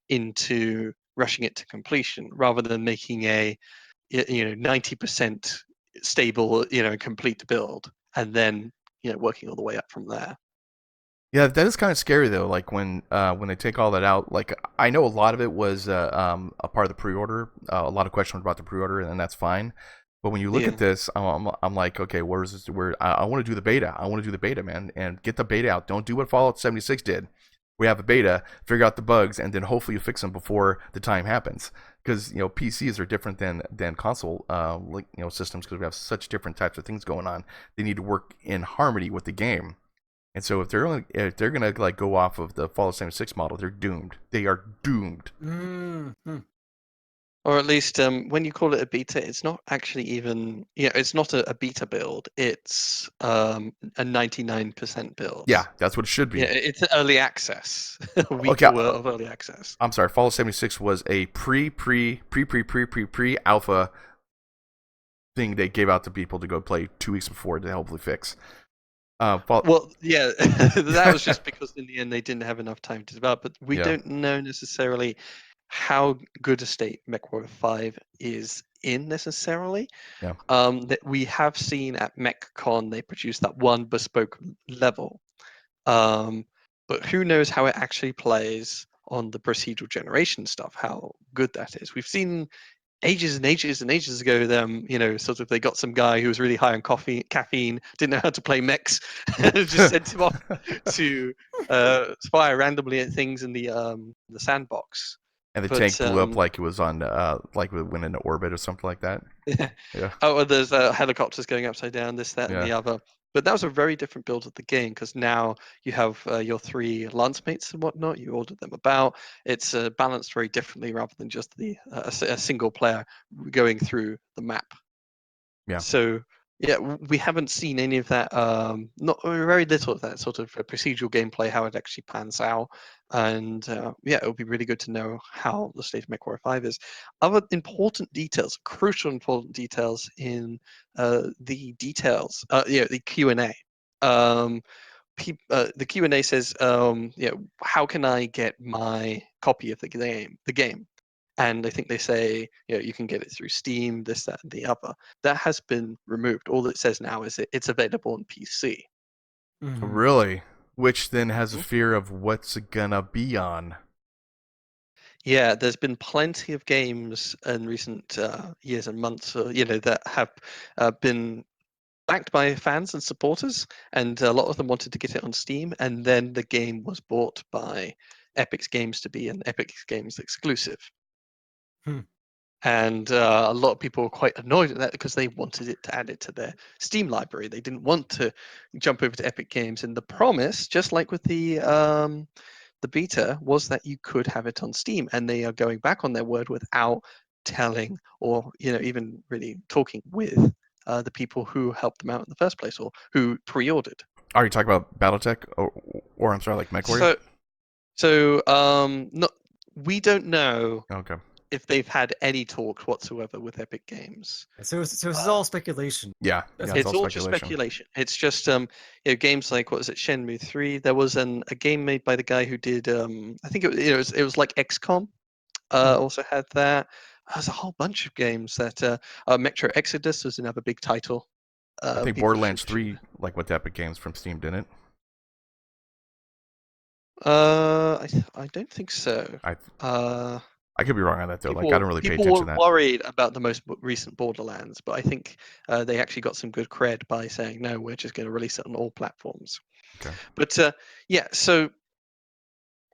into rushing it to completion, rather than making a 90% stable complete build and then working all the way up from there. Yeah, that is kind of scary though. Like when they take all that out. Like I know a lot of it was a part of the pre-order. A lot of questions about the pre-order, and that's fine. But when you look at this, I'm like, okay, where's this? Where I want to do the beta. I want to do the beta, man, and get the beta out. Don't do what Fallout 76 did. We have a beta, figure out the bugs, and then hopefully you fix them before the time happens. Because PCs are different than console systems, because we have such different types of things going on. They need to work in harmony with the game. And so if they're gonna like go off of the Fallout 76 model, they're doomed. They are doomed. Mm-hmm. Or at least when you call it a beta, it's not actually even it's not a beta build. It's a 99% build. Yeah, that's what it should be. Yeah, it's early access. A week Okay, of early access. I'm sorry. Fallout 76 was a pre alpha thing they gave out to people to go play 2 weeks before to hopefully fix. Well, yeah, that was just because in the end they didn't have enough time to develop. But we don't know necessarily how good a state Mechwarrior 5 is in necessarily. Yeah. That we have seen at MechCon, they produced that one bespoke level. But who knows how it actually plays on the procedural generation stuff, how good that is. We've seen ages and ages and ages ago them sort of they got some guy who was really high on caffeine, didn't know how to play mechs, just sent him off to fire randomly at things in the sandbox, and the tank blew up like it was on like it went into orbit or something like that. Yeah. Oh, there's helicopters going upside down, this, that, and the other. But that was a very different build of the game, because now you have your 3 lance mates and whatnot. You ordered them about. It's balanced very differently, rather than just a single player going through the map. Yeah. So yeah, we haven't seen any of that. Not very little of that sort of procedural gameplay, how it actually pans out. And yeah, it would be really good to know how the state of Mechwarrior 5 is. Other important details, crucial important details in the details, the Q&A. The Q&A says, how can I get my copy of the game? And I think they say, you can get it through Steam, this, that, and the other. That has been removed. All it says now is it's available on PC. Mm-hmm. Really? Which then has a fear of what's it gonna be on. Yeah, there's been plenty of games in recent years and months, that have been backed by fans and supporters, and a lot of them wanted to get it on Steam, and then the game was bought by Epic Games to be an Epic Games exclusive. And a lot of people were quite annoyed at that, because they wanted it to add it to their Steam library. They didn't want to jump over to Epic Games. And the promise, just like with the beta, was that you could have it on Steam. And they are going back on their word without telling, or even really talking with the people who helped them out in the first place, or who pre-ordered. Are you talking about BattleTech, or I'm sorry, like MechWarrior? So So we don't know Okay. if they've had any talk whatsoever with Epic Games. So this is all speculation. Yeah. That's Yeah. It's It's all all just speculation. speculation. It's just games like, what was it, Shenmue 3. There was a game made by the guy who did I think it was like XCOM. Also had that. There's a whole bunch of games that Metro Exodus was another big title. I think People Borderlands 3 like went to Epic Games from Steam, didn't it? I don't think so. I could be wrong on that though. Like I don't really pay People attention were to that. worried about the most recent Borderlands, but I think they actually got some good cred by saying, no, we're just going to release it on all platforms. Okay. But yeah, so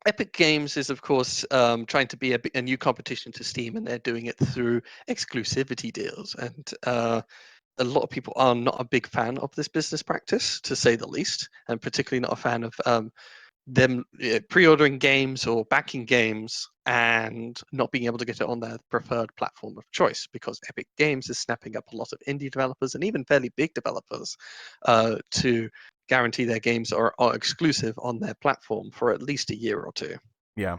Epic Games is, of course, trying to be a new competition to Steam, and they're doing it through exclusivity deals. And a lot of people are not a big fan of this business practice, to say the least, and particularly not a fan of them pre-ordering games or backing games and not being able to get it on their preferred platform of choice, because Epic Games is snapping up a lot of indie developers and even fairly big developers to guarantee their games are exclusive on their platform for at least a year or two. Yeah.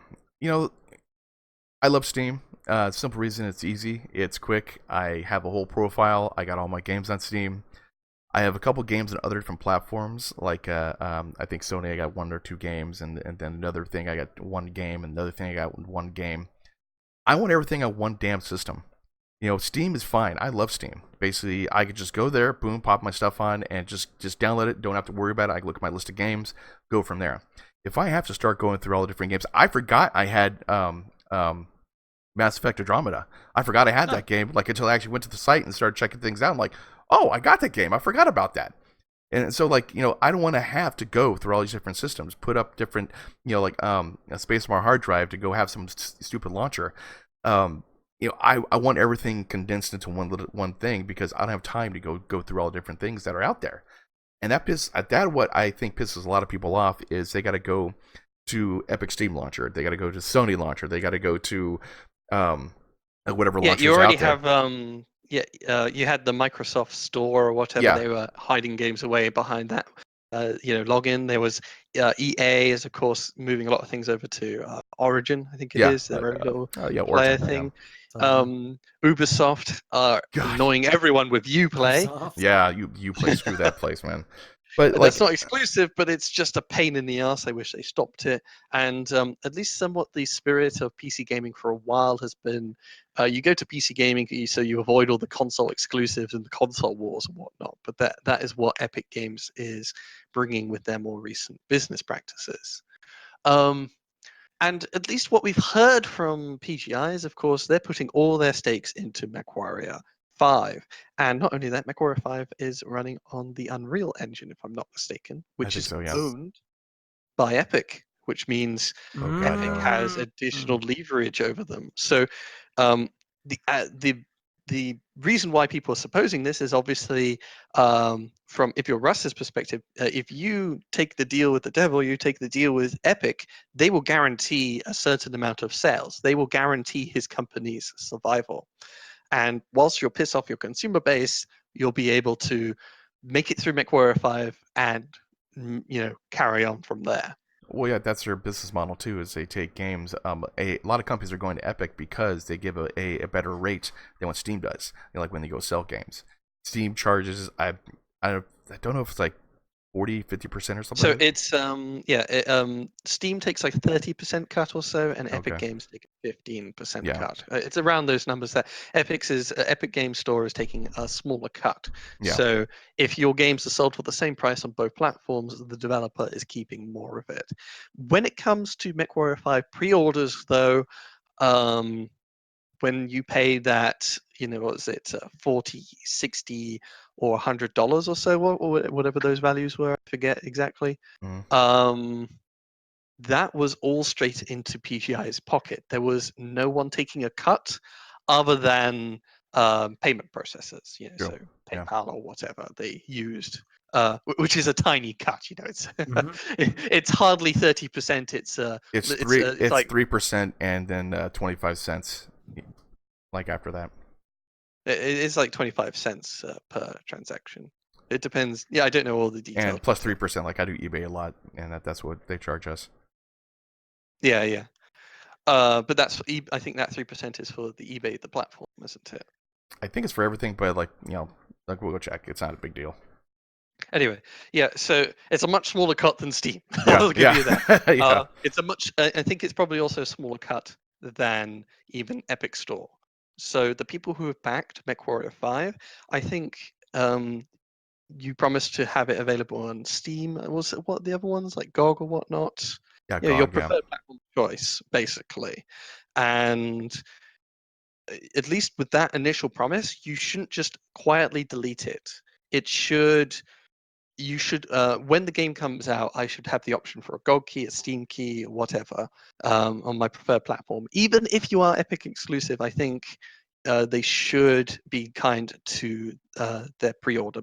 I love Steam. Simple reason, it's easy, it's quick. I have a whole profile. I got all my games on Steam. I have a couple games on other different platforms. Like I think Sony, I got 1 or 2 games, and then another thing I got 1 game, and another thing I got 1 game. I want everything on one damn system. Steam is fine. I love Steam. Basically, I could just go there, boom, pop my stuff on, and just download it. Don't have to worry about it. I can look at my list of games, go from there. If I have to start going through all the different games, I forgot I had Mass Effect Andromeda. I forgot I had that game, like, until I actually went to the site and started checking things out. I'm like, oh, I got that game. I forgot about that. And so, like, I don't want to have to go through all these different systems, put up different, like a space on my hard drive to go have some stupid launcher. I want everything condensed into one thing, because I don't have time to go through all the different things that are out there. And what I think pisses a lot of people off is they got to go to Epic Steam Launcher, they got to go to Sony Launcher, they got to go to whatever launchers you already out there. have you had the Microsoft Store or whatever. Yeah. They were hiding games away behind that login. There was EA is, of course, moving a lot of things over to Origin, I think it is their own little player Origin, thing. yeah. Ubisoft are annoying everyone with Uplay. Ubisoft. Yeah, Uplay, screw that place, man. But that's not exclusive, but it's just a pain in the ass. I wish they stopped it. And at least somewhat the spirit of PC gaming for a while has been, you go to PC gaming so you avoid all the console exclusives and the console wars and whatnot. But that is what Epic Games is bringing with their more recent business practices. And at least what we've heard from PGI is, of course, they're putting all their stakes into Mechwarrior 5. And not only that, Mechwarrior 5 is running on the Unreal Engine, if I'm not mistaken, which is owned by Epic, which means Epic has additional leverage over them. So the reason why people are supposing this is obviously from, if you're Russ's perspective, if you take the deal with the devil, you take the deal with Epic, they will guarantee a certain amount of sales. They will guarantee his company's survival. And whilst you'll piss off your consumer base, you'll be able to make it through Mechwarrior 5 and carry on from there. Well, yeah, that's their business model too. Is they take games. A lot of companies are going to Epic because they give a better rate than what Steam does. Like when they go sell games, Steam charges. I don't know if it's like 40-50% or something. So it's Steam takes like 30% cut or so, and Epic Games take a 15% cut. It's around those numbers. That Epic Games Store is taking a smaller cut. Yeah. So if your games are sold for the same price on both platforms, the developer is keeping more of it. When it comes to Mechwarrior 5 pre-orders, though, when you pay that, what is it, $40, $60, or $100 or so, or whatever those values were, I forget exactly. That was all straight into PGI's pocket. There was no one taking a cut other than payment processors, so PayPal or whatever they used, which is a tiny cut. It's it's hardly 30%. It's like 3% and then 25 cents. Like after that, it's like 25 cents per transaction. It depends. Yeah, I don't know all the details. And plus 3%. Like I do eBay a lot, and that's what they charge us. Yeah. But that's I think that 3% is for the eBay, the platform, isn't it? I think it's for everything, but like we'll go check. It's not a big deal. Anyway, yeah. So it's a much smaller cut than Steam. Yeah, I'll give you that. yeah. It's a much. I think it's probably also a smaller cut than even Epic Store. So the people who have backed MechWarrior 5, I think you promised to have it available on Steam. Was it what the other ones like GOG or whatnot? Yeah, Your GOG, yeah. preferred platform choice, basically. And at least with that initial promise, you shouldn't just quietly delete it. You should, when the game comes out, I should have the option for a GOG key, a Steam key, whatever, on my preferred platform. Even if you are Epic exclusive, I think they should be kind to their pre-order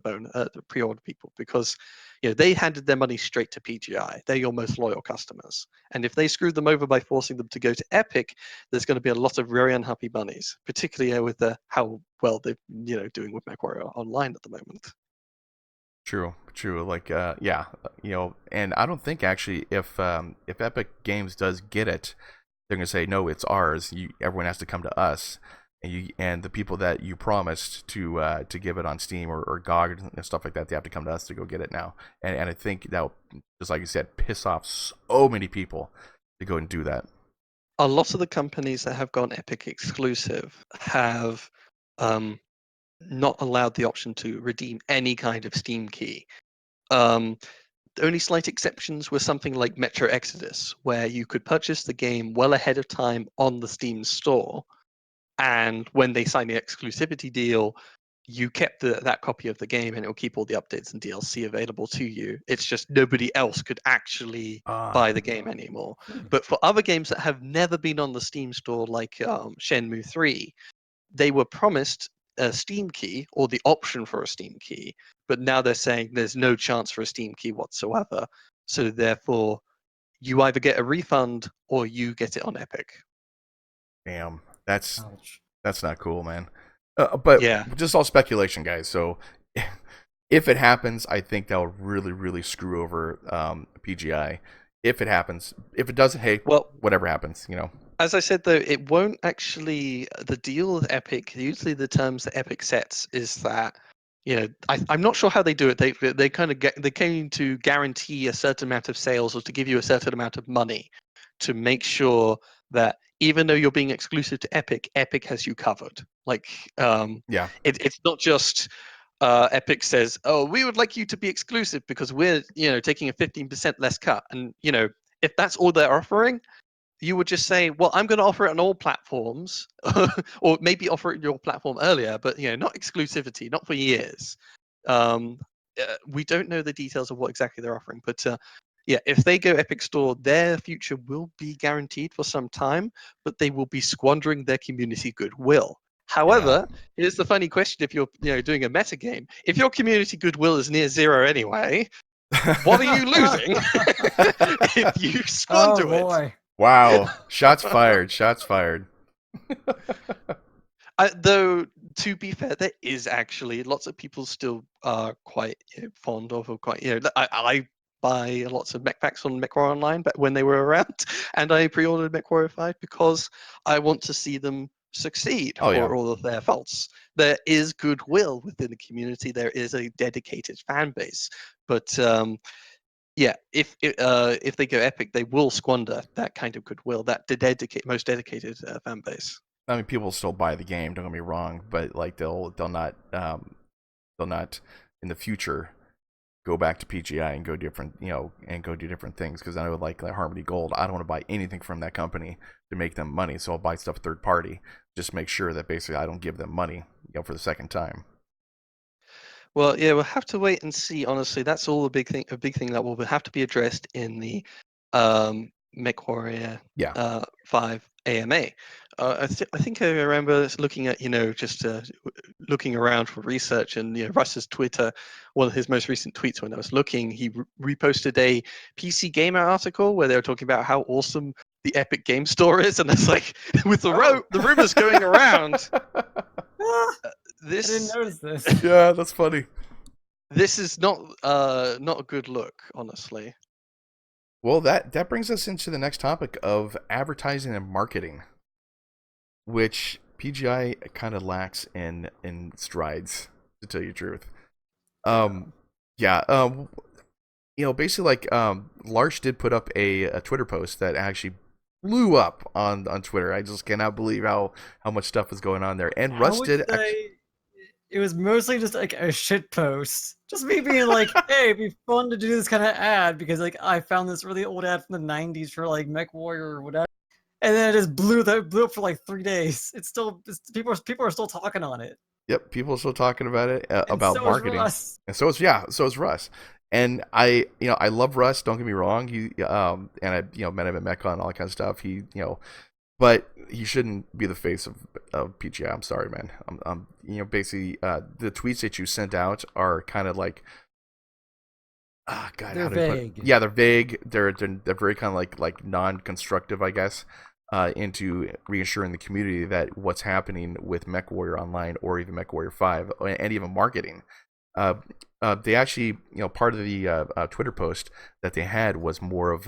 people, because they handed their money straight to PGI. They're your most loyal customers, and if they screw them over by forcing them to go to Epic, there's going to be a lot of very unhappy bunnies, particularly with how well they're doing with MechWarrior Online at the moment. True. Like, yeah, and I don't think actually if Epic Games does get it, they're gonna say no, it's ours. Everyone has to come to us, and the people that you promised to give it on Steam or GOG and stuff like that, they have to come to us to go get it now. And I think that, just like you said, piss off so many people to go and do that. A lot of the companies that have gone Epic exclusive have not allowed the option to redeem any kind of Steam key. The only slight exceptions were something like Metro Exodus, where you could purchase the game well ahead of time on the Steam store, and when they signed the exclusivity deal, you kept that copy of the game, and it will keep all the updates and DLC available to you. It's just nobody else could actually buy the game anymore. But for other games that have never been on the Steam store, like Shenmue 3, they were promised a Steam key or the option for a Steam key, but now they're saying there's no chance for a Steam key whatsoever. So therefore, you either get a refund or you get it on Epic. Damn, that's Ouch. not cool, man. But Yeah. just all speculation, guys. So if it happens, I think that'll really, really screw over PGI. If it happens, if it doesn't, hey, Well, whatever happens, as I said, though, it won't actually. The deal with Epic, usually the terms that Epic sets is that, I'm not sure how they do it. They kind of they came to guarantee a certain amount of sales or to give you a certain amount of money to make sure that even though you're being exclusive to Epic, Epic has you covered. Like, yeah, it's not just Epic says, "Oh, we would like you to be exclusive because we're, taking a 15% less cut," and if that's all they're offering, you would just say, well, I'm going to offer it on all platforms, or maybe offer it on your platform earlier, but not exclusivity, not for years. We don't know the details of what exactly they're offering, but yeah, if they go Epic Store, their future will be guaranteed for some time, but they will be squandering their community goodwill. However, here's the funny question: if you're doing a meta game, if your community goodwill is near zero anyway, what are you losing if you squander Oh boy. Wow, shots fired! Shots fired! Though, to be fair, there is actually lots of people still are quite fond of, or quite, I buy lots of mech packs on Mechwarrior Online back when they were around, and I pre-ordered Mechwarrior 5 because I want to see them succeed Oh, yeah. for all of their faults. There is goodwill within the community. There is a dedicated fan base, but yeah, if they go Epic, they will squander that kind of goodwill, that most dedicated fan base. I mean, people still buy the game. Don't get me wrong, but like they'll not in the future go back to PGI and go different, and go do different things. Because I know like HarmonyGold, I don't want to buy anything from that company to make them money, so I'll buy stuff third party. Just make sure that basically I don't give them money, for the second time. Well, yeah, we'll have to wait and see. Honestly, that's all a big thing that will have to be addressed in the Mechwarrior 5 AMA. I think I remember looking at, just looking around for research, and Russ's Twitter, one of his most recent tweets when I was looking, he reposted a PC Gamer article where they were talking about how awesome the Epic Game Store is, and it's like, with the rumors going around. I didn't notice this. Yeah, that's funny. This is not a good look, honestly. Well, that brings us into the next topic of advertising and marketing, which PGI kind of lacks in strides, to tell you the truth. Um, yeah. Basically, like, Larch did put up a Twitter post that actually blew up on Twitter. I just cannot believe how much stuff was going on there. And I Russ would did say it was mostly just like a shit post. Just me being like, hey, it'd be fun to do this kind of ad because like I found this really old ad from the 90s for like MechWarrior or whatever. And then it just blew up for like 3 days. People are still talking on it. Yep, people are still talking about it, And about so is marketing, Russ. and so is Russ. And I love Russ. Don't get me wrong. And I met him at MecCon and all that kind of stuff. But he shouldn't be the face of PGI. I'm sorry, man. Basically, the tweets that you sent out are kind of like, God, They're how do I put it? vague. Yeah, they're vague. They're very kind of like non-constructive, I guess, into reassuring the community that what's happening with MechWarrior Online or even MechWarrior 5 and even marketing. They actually, part of the Twitter post that they had was more of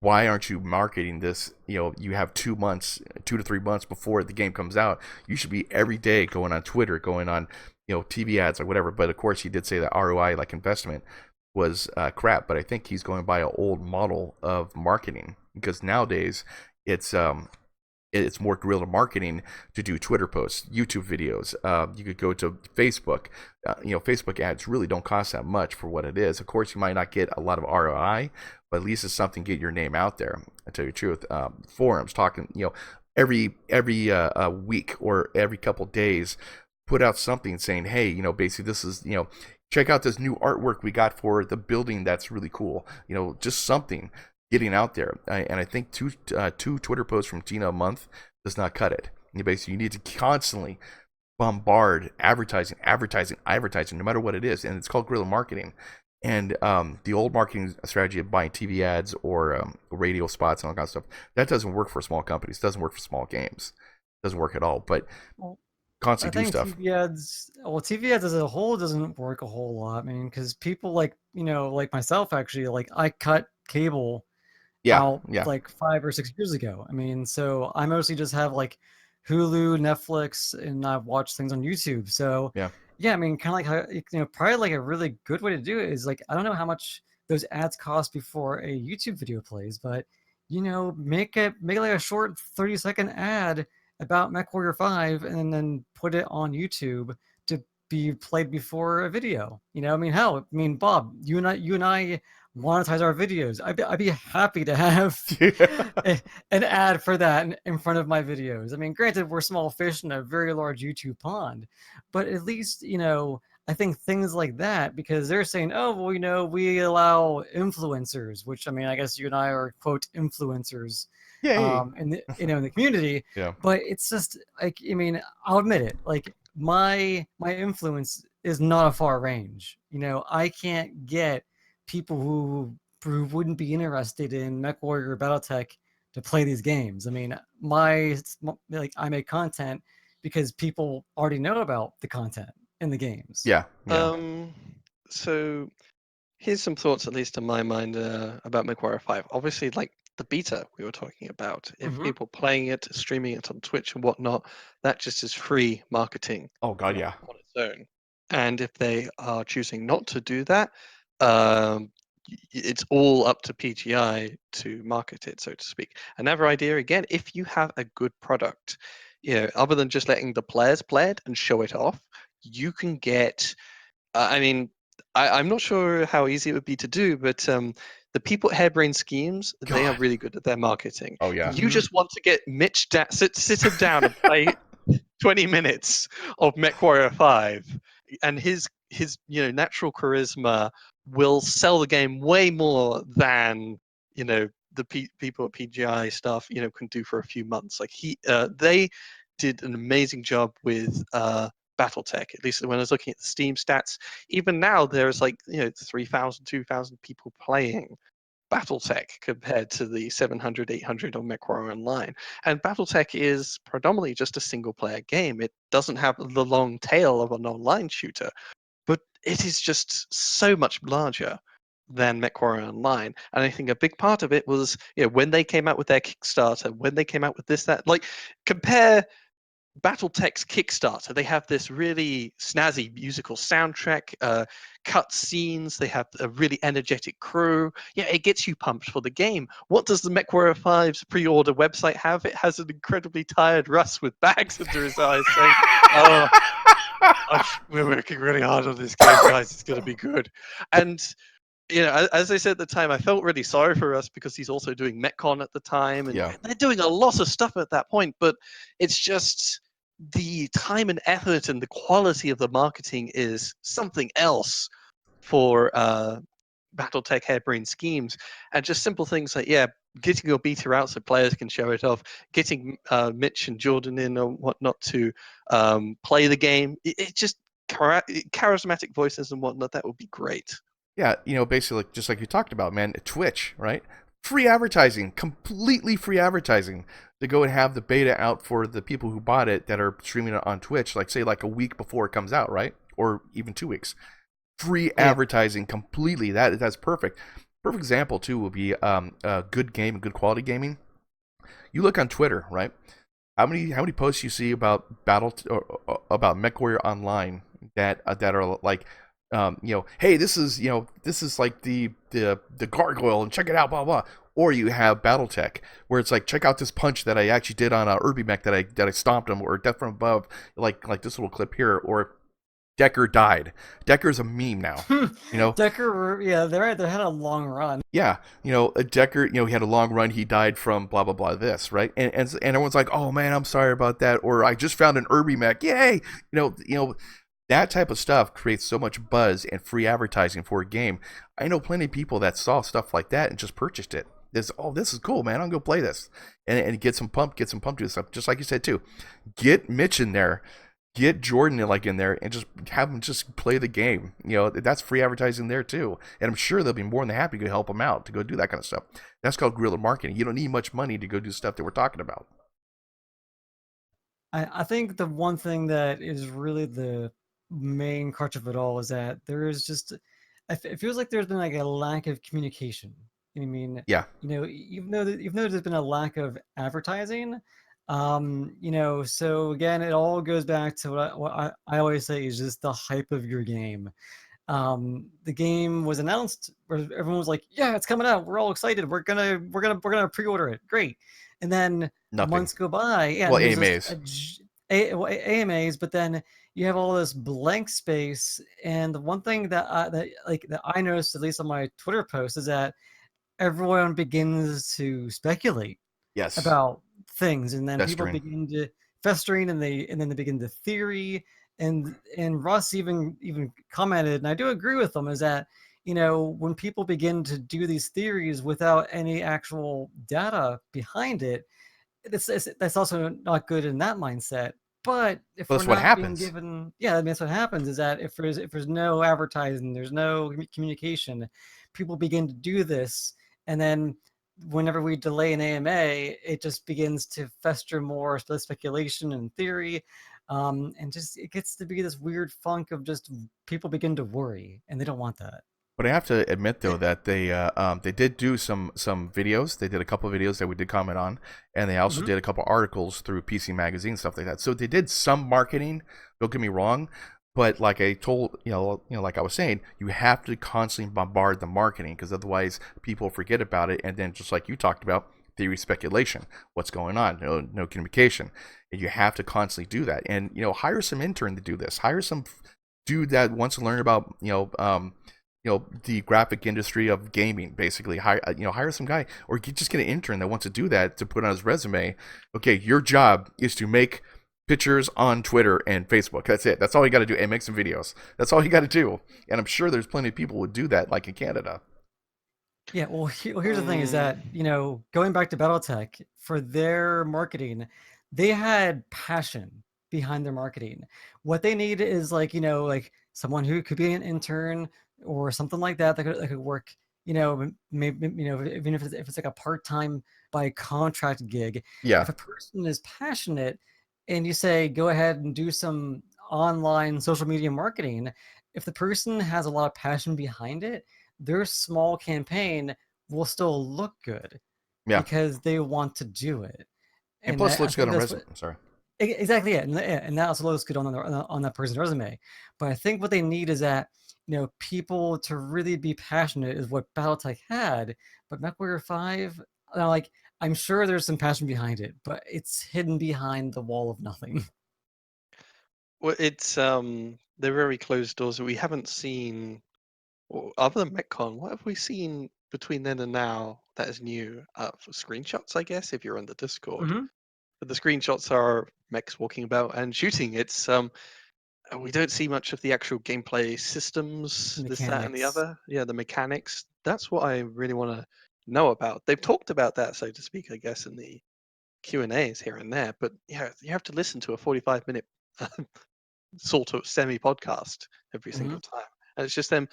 why aren't you marketing this? You have 2 to 3 months before the game comes out. You should be every day going on Twitter, going on, TV ads or whatever. But of course, he did say that ROI, like investment, was crap. But I think he's going by an old model of marketing, because nowadays it's more guerrilla marketing to do Twitter posts, YouTube videos. You could go to Facebook. Facebook ads really don't cost that much for what it is. Of course, you might not get a lot of ROI, but at least it's something to get your name out there. I tell you the truth. Forums talking, every week or every couple days, put out something saying, hey, basically this is, check out this new artwork we got for the building that's really cool. Just something getting out there. And I think two Twitter posts from Tina a month does not cut it. You need to constantly bombard advertising, no matter what it is. And it's called guerrilla marketing. And the old marketing strategy of buying TV ads or radio spots and all kinds of stuff, that doesn't work for small companies. It doesn't work for small games. It doesn't work at all. But constantly do stuff. TV ads as a whole doesn't work a whole lot. I mean, because people like myself, actually, like I cut cable out like 5 or 6 years ago. I mean, so I mostly just have like Hulu, Netflix, and I've watched things on YouTube. So I mean, kind of like how, probably like a really good way to do it is like, I don't know how much those ads cost before a YouTube video plays, but make it like a short 30-second ad about MechWarrior 5 and then put it on YouTube to be played before a video. I mean, hell, I mean, Bob, you and I monetize our videos. I'd be happy to have an ad for that in front of my videos. I mean, granted, we're small fish in a very large YouTube pond, but at least, I think things like that, because they're saying, oh, well, we allow influencers, which, I mean, I guess you and I are, quote, influencers in the community. But it's just like, I mean, I'll admit it, like my influence is not a far range. I can't get people who wouldn't be interested in MechWarrior BattleTech to play these games. I mean, I make content because people already know about the content in the games. So here's some thoughts, at least in my mind, about Microbus 5. Obviously, like the beta we were talking about, if people playing it, streaming it on Twitch and whatnot, that just is free marketing. Oh God, on its own. And if they are choosing not to do that, it's all up to PGI to market it, so to speak. Another idea, again, if you have a good product, other than just letting the players play it and show it off, you can get. I mean, I'm not sure how easy it would be to do, but the people at Harebrained Schemes, they are really good at their marketing. Oh yeah. You just want to get Mitch sit him down and play 20 minutes of Mechwarrior 5, and his natural charisma will sell the game way more than the people at PGI stuff can do for a few months. Like they did an amazing job with BattleTech. At least when I was looking at the Steam stats, even now there's 3,000, 2,000 people playing BattleTech compared to the 700, 800 on Mechwarrior Online. And BattleTech is predominantly just a single-player game. It doesn't have the long tail of an online shooter, but it is just so much larger than Mechwarrior Online. And I think a big part of it was, when they came out with their Kickstarter, when they came out with this, that, like, compare BattleTech's Kickstarter. They have this really snazzy musical soundtrack, cut scenes. They have a really energetic crew. Yeah, it gets you pumped for the game. What does the MechWarrior 5's pre-order website have? It has an incredibly tired Russ with bags under his eyes saying, "Oh, we're working really hard on this game, guys. It's going to be good." And as I said at the time, I felt really sorry for Russ because he's also doing MechCon at the time, and Yeah. they're doing a lot of stuff at that point. But it's just the time and effort and the quality of the marketing is something else for BattleTech Harebrained Schemes, and just simple things like getting your beta out so players can show it off, getting Mitch and Jordan in or whatnot to play the game. It just charismatic voices and whatnot. That would be great. Yeah, basically just like you talked about, man, Twitch, right? Free advertising, completely free advertising to go and have the beta out for the people who bought it that are streaming it on Twitch, like say like a week before it comes out, right? Or even 2 weeks. Free advertising completely. That's perfect. Perfect example too would be a good game, good quality gaming. You look on Twitter, right? How many posts you see about about MechWarrior Online that are like, hey, this is like the gargoyle and check it out, blah blah. Or you have BattleTech where it's like, check out this punch that I actually did on Irby Mech that I stomped him, or Death from Above, like this little clip here, or Decker died. Decker's a meme now. Decker, yeah, they had a long run. Yeah, Decker, he had a long run. He died from blah blah blah. This, right? And everyone's like, oh man, I'm sorry about that. Or I just found an Irby Mech. Yay! That type of stuff creates so much buzz and free advertising for a game. I know plenty of people that saw stuff like that and just purchased it. This is cool, man. I'm gonna go play this and get some pumped to this stuff. Just like you said too, get Mitch in there. Get Jordan in there and just have them just play the game. That's free advertising there too. And I'm sure they'll be more than happy to help them out to go do that kind of stuff. That's called guerrilla marketing. You don't need much money to go do stuff that we're talking about. I think the one thing that is really the main crutch of it all is that there is just, it feels like there's been like a lack of communication. I mean, Yeah. even though there's been a lack of advertising, so again, it all goes back to what I always say is just the hype of your game. The game was announced where everyone was like, yeah, it's coming out, we're all excited, we're gonna pre-order it, great. And then Nothing. months go by, AMAs, but then you have all this blank space. And the one thing that I noticed, at least on my Twitter post, is that everyone begins to speculate about things, and then people begin to festering, and then they begin to theory. And Russ even commented, and I do agree with them, is that when people begin to do these theories without any actual data behind it, that's also not good in that mindset. But if that's we're what not happens. being given, that's what happens, is that if there's no advertising, there's no communication, people begin to do this, and then whenever we delay an AMA, it just begins to fester more speculation and theory, and just it gets to be this weird funk of just people begin to worry, and they don't want that. But I have to admit though that they did do some videos. They did a couple of videos that we did comment on, and they also did a couple articles through PC Magazine, stuff like that. So they did some marketing. Don't get me wrong, but like I told like I was saying, you have to constantly bombard the marketing, because otherwise people forget about it, and then just like you talked about, theory, speculation, what's going on, no communication, and you have to constantly do that. And hire some intern to do this. Hire some dude that wants to learn about the graphic industry of gaming, basically. Hire some guy, or just get an intern that wants to do that to put on his resume. Okay, your job is to make pictures on Twitter and Facebook. That's it. That's all you got to do, and make some videos. That's all you got to do. And I'm sure there's plenty of people who would do that, like in Canada. Yeah, well, here's the thing, is that going back to BattleTech, for their marketing, they had passion behind their marketing. What they need is like someone who could be an intern or something like that could work, maybe even if it's like a part-time by contract gig. Yeah. If a person is passionate and you say go ahead and do some online social media marketing, if the person has a lot of passion behind it, their small campaign will still look good Yeah. because they want to do it. And plus, it I looks good think on that's resume. Sorry. exactly it, and that also looks good on that person's resume. But I think what they need is that people to really be passionate is what BattleTech had, but MechWarrior 5, like I'm sure there's some passion behind it, but it's hidden behind the wall of nothing. Well, it's they're very closed doors. We haven't seen, other than MechCon, what have we seen between then and now that is new? For screenshots, I guess, if you're on the Discord. Mm-hmm. But the screenshots are mechs walking about and shooting. It's we don't see much of the actual gameplay systems, this, that, and the Mechanics. other. Yeah, the mechanics. That's what I really want to know about. They've talked about that, so to speak, I guess, in the Q&As here and there. But yeah, you have to listen to a 45-minute sort of semi-podcast every Mm-hmm. single time. And it's just them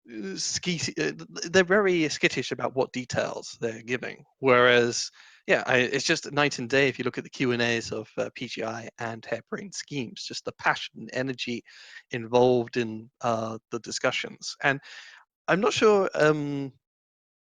they're very skittish about what details they're giving. Whereas, yeah, it's just night and day if you look at the Q&As of PGI and Hairbrained Schemes, just the passion and energy involved in the discussions. And I'm not sure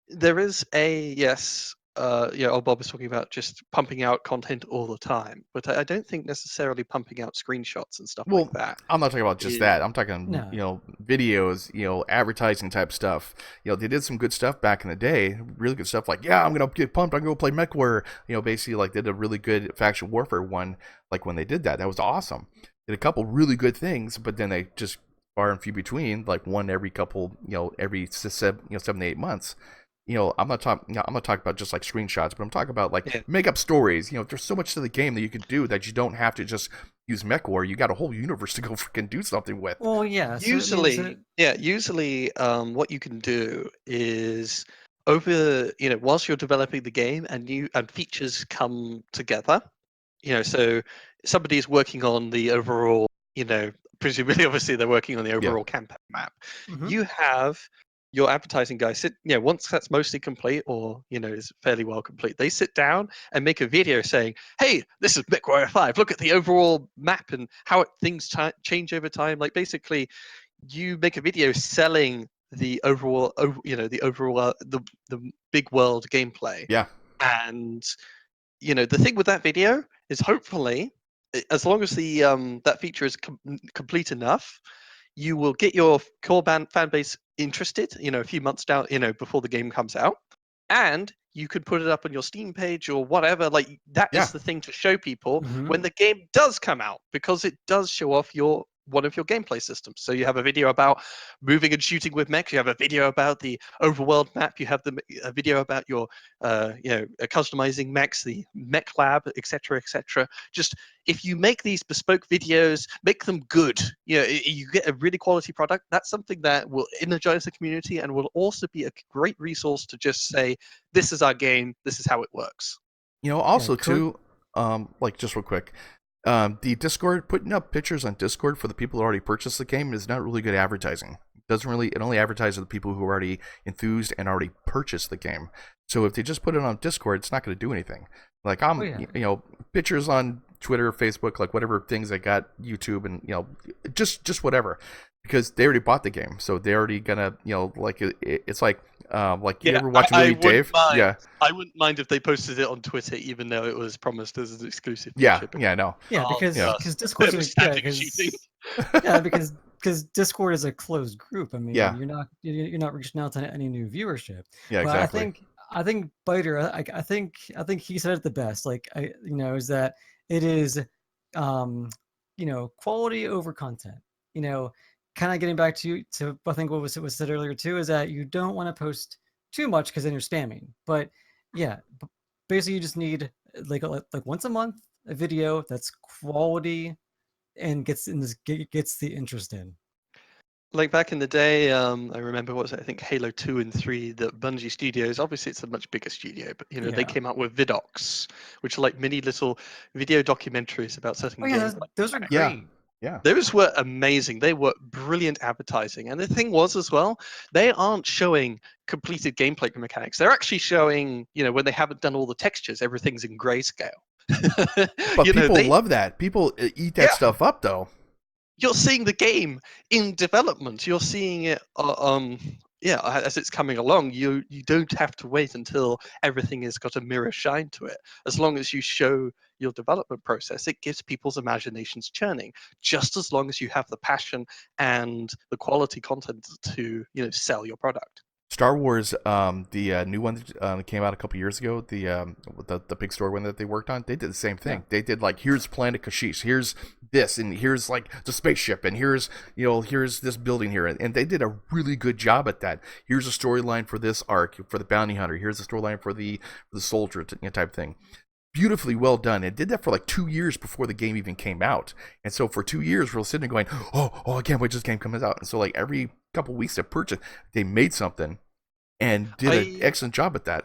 there is a yes. Old Bob was talking about just pumping out content all the time, but I don't think necessarily pumping out screenshots and stuff like Well, that. I'm not talking about just that. I'm talking, No. videos, advertising type stuff. They did some good stuff back in the day, really good stuff. Like, yeah, I'm gonna get pumped. I'm gonna play Mechwarrior. Basically, like, did a really good faction warfare one. Like when they did that, that was awesome. Did a couple really good things, but then they just far and few between, like one every couple, every 7 to 8 months. I'm not talking about just like screenshots, but I'm talking about like Yeah. make up stories. There's so much to the game that you could do that you don't have to just use MechWarrior. You got a whole universe to go freaking do something with. Well, yeah. Usually, what you can do is over, whilst you're developing the game and new and features come together, so somebody is working on the overall, presumably, obviously, they're working on the Yeah. overall campaign map. Mm-hmm. You have your advertising guys sit, once that's mostly complete or, is fairly well complete, they sit down and make a video saying, hey, this is Mechwarrior 5. Look at the overall map and how things change over time. Like, basically, you make a video selling the overall, the big world gameplay. Yeah. And the thing with that video is hopefully, as long as the that feature is complete enough, you will get your core fan base interested, a few months down, before the game comes out, and you could put it up on your Steam page or whatever. Like, that is the thing to show people when the game does come out, because it does show off one of your gameplay systems. So you have a video about moving and shooting with mechs. You have a video about the overworld map. You have a video about your, customizing mechs, the mech lab, etc., etc. Just, if you make these bespoke videos, make them good. You get a really quality product. That's something that will energize the community and will also be a great resource to just say, this is our game. This is how it works. Also too, like, just real quick, the Discord, putting up pictures on Discord for the people who already purchased the game is not really good advertising. It only advertises to the people who are already enthused and already purchased the game. So if they just put it on Discord, it's not going to do anything. Like, pictures on Twitter, Facebook, like whatever things I got, YouTube, and just whatever, because they already bought the game, so they're already gonna like it's like you ever watch a movie, Dave? Yeah, I wouldn't mind if they posted it on Twitter, even though it was promised as an exclusive feature. No. Because Discord is because Discord is a closed group. I mean, you're not reaching out to any new viewership. Yeah, but exactly. I think Biter, I think he said it the best. Like, is that it is, quality over content. Kind of getting back to I think what was said earlier too, is that you don't want to post too much because then you're spamming. But yeah, basically you just need like once a month a video that's quality and gets the interest in. Like back in the day, I remember, what was it? I think Halo 2 and 3, the Bungie Studios, obviously it's a much bigger studio, but they came out with vidocs, which are like mini little video documentaries about certain games. Those are great. Yeah. Those were amazing. They were brilliant advertising. And the thing was as well, they aren't showing completed gameplay mechanics. They're actually showing, when they haven't done all the textures, everything's in grayscale. But people love that. People eat that stuff up, though. You're seeing the game in development. You're seeing it as it's coming along, you don't have to wait until everything has got a mirror shine to it. As long as you show your development process, it gives people's imaginations churning. Just as long as you have the passion and the quality content to sell your product. Star Wars, the new one that came out a couple years ago, the big story one that they worked on, they did the same thing. Yeah. They did like, here's Planet Kashyyyk, here's this, and here's like the spaceship, and here's this building here, and they did a really good job at that. Here's a storyline for this arc for the bounty hunter. Here's a storyline for the soldier type thing. Beautifully well done. It did that for like 2 years before the game even came out, and so for 2 years we're sitting there going, oh, I can't wait this game comes out. And so like every couple weeks of purchase, they made something and did an excellent job at that.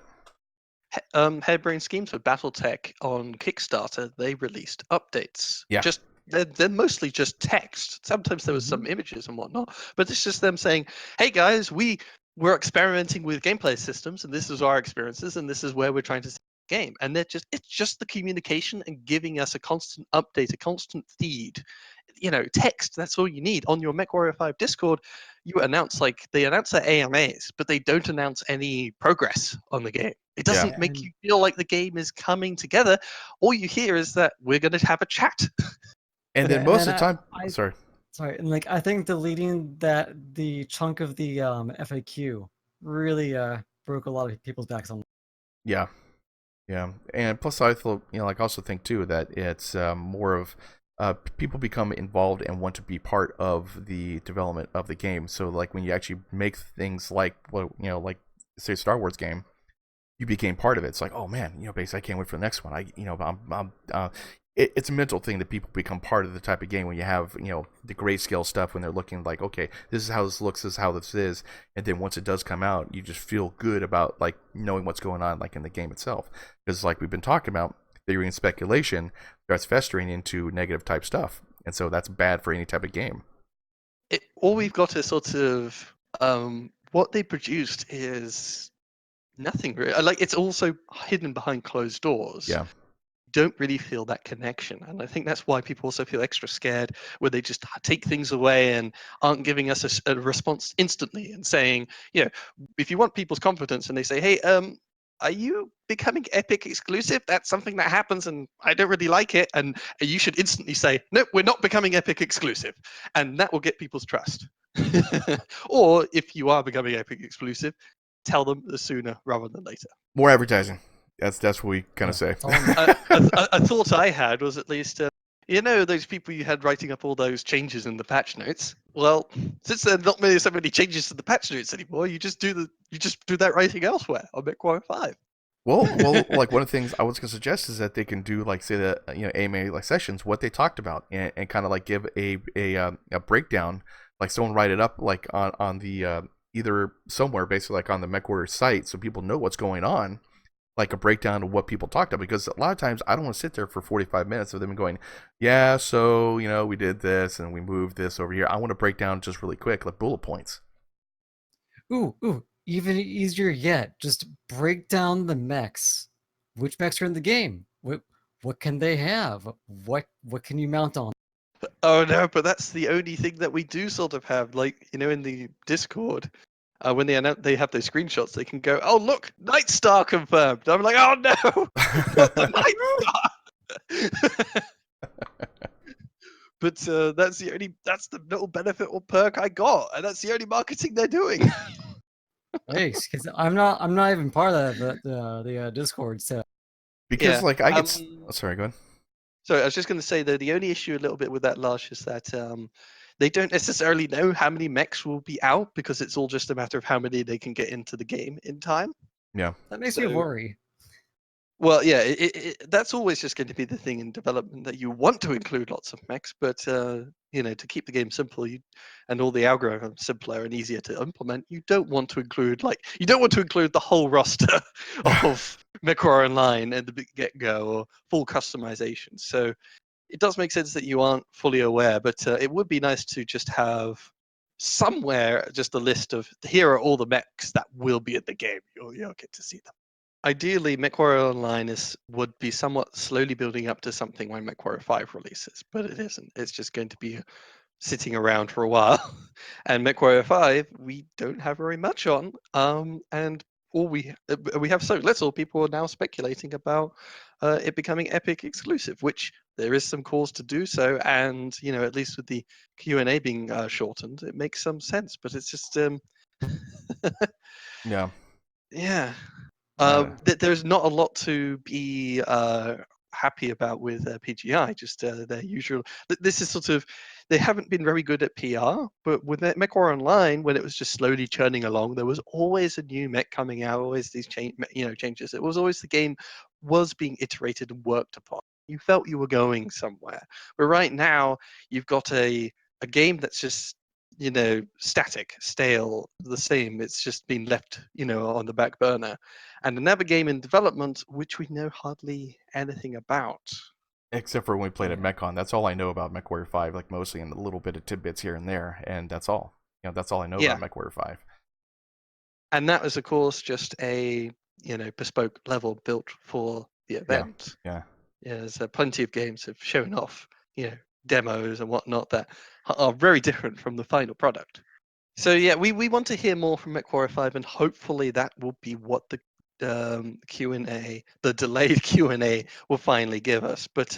Harebrained Schemes for BattleTech on Kickstarter, they released updates. Yeah. Just they're mostly just text. Sometimes there was some images and whatnot, but it's just them saying, "Hey guys, we're experimenting with gameplay systems, and this is our experiences, and this is where we're trying to game." And it's just the communication and giving us a constant update, a constant feed. Text, that's all you need. On your Mechwarrior 5 Discord, they announce their AMAs, but they don't announce any progress on the game. It doesn't make you feel like the game is coming together. All you hear is that we're going to have a chat. And then most of the time, sorry, and like I think the chunk of the FAQ really broke a lot of people's backs on. Yeah, and plus I feel, like I also think too that it's more of people become involved and want to be part of the development of the game. So like when you actually make things like like say a Star Wars game, you became part of it. It's like, oh man, basically I can't wait for the next one. It's a mental thing that people become part of the type of game when you have the grayscale stuff, when they're looking like, okay, this is how this looks, this is how this is, and then once it does come out, you just feel good about like knowing what's going on like in the game itself. Because like we've been talking about, theory and speculation starts festering into negative type stuff, and so that's bad for any type of game. All we've got is sort of what they produced is nothing really. Like it's also hidden behind closed doors. Yeah. Don't really feel that connection, and I think that's why people also feel extra scared where they just take things away and aren't giving us a response instantly and saying, if you want people's confidence and they say, hey, are you becoming Epic exclusive? That's something that happens and I don't really like it, and you should instantly say, no, we're not becoming Epic exclusive, and that will get people's trust. Or if you are becoming Epic exclusive, tell them sooner rather than later. More advertising. That's what we kind of say. A thought I had was at least, those people you had writing up all those changes in the patch notes. Well, since there are not so many changes to the patch notes anymore, you just do that writing elsewhere on Mechwarrior 5. Well, like one of the things I was going to suggest is that they can do like say the AMA like sessions, what they talked about, and kind of like give a breakdown, like someone write it up like on the either somewhere basically like on the Mechwarrior site, so people know what's going on. Like a breakdown of what people talked about, because a lot of times I don't want to sit there for 45 minutes of them going, yeah, so we did this and we moved this over here. I want to break down just really quick, like bullet points. Ooh, even easier yet, just break down the mechs. Which mechs are in the game? What can they have? What can you mount on? Oh no, but that's the only thing that we do sort of have, like in the Discord. When they have those screenshots, they can go, "Oh look, Night Star confirmed." I'm like, "Oh no, not the Night Star." But that's the little benefit or perk I got, and that's the only marketing they're doing. Hey, because I'm not even part of the Discord, so because like I get sorry, go ahead. So I was just going to say that the only issue a little bit with that, Lars, is that they don't necessarily know how many mechs will be out, because it's all just a matter of how many they can get into the game in time. Yeah, that makes me worry. Well, yeah, that's always just going to be the thing in development, that you want to include lots of mechs, but to keep the game simple and all the algorithms simpler and easier to implement, you don't want to include the whole roster of Mechwarrior Online at the get-go or full customization. So it does make sense that you aren't fully aware, but it would be nice to just have somewhere just a list of, here are all the mechs that will be in the game. You'll get to see them. Ideally, Mechwarrior Online would be somewhat slowly building up to something when Mechwarrior 5 releases, but it isn't. It's just going to be sitting around for a while. And Mechwarrior 5, we don't have very much on. And all we have so little, people are now speculating about it becoming Epic exclusive, which there is some cause to do so. And, at least with the Q&A being shortened, it makes some sense. But it's just, Yeah. yeah. Uh, There's not a lot to be happy about with PGI. Just their usual. This is sort of, they haven't been very good at PR, but with MechWarrior Online, when it was just slowly churning along, there was always a new mech coming out, always these changes. It was always the game was being iterated and worked upon. You felt you were going somewhere. But right now, you've got a game that's just static, stale, the same. It's just been left, on the back burner. And another game in development, which we know hardly anything about. except for when we played at MechCon. That's all I know about MechWarrior 5, like mostly, and a little bit of tidbits here and there, and that's all. That's all I know about MechWarrior 5. And that was, of course, just a bespoke level built for the event. Yeah. There's plenty of games have shown off, demos and whatnot that are very different from the final product. So yeah, we want to hear more from Mechwarrior 5, and hopefully that will be what the Q&A, the delayed Q&A, will finally give us. But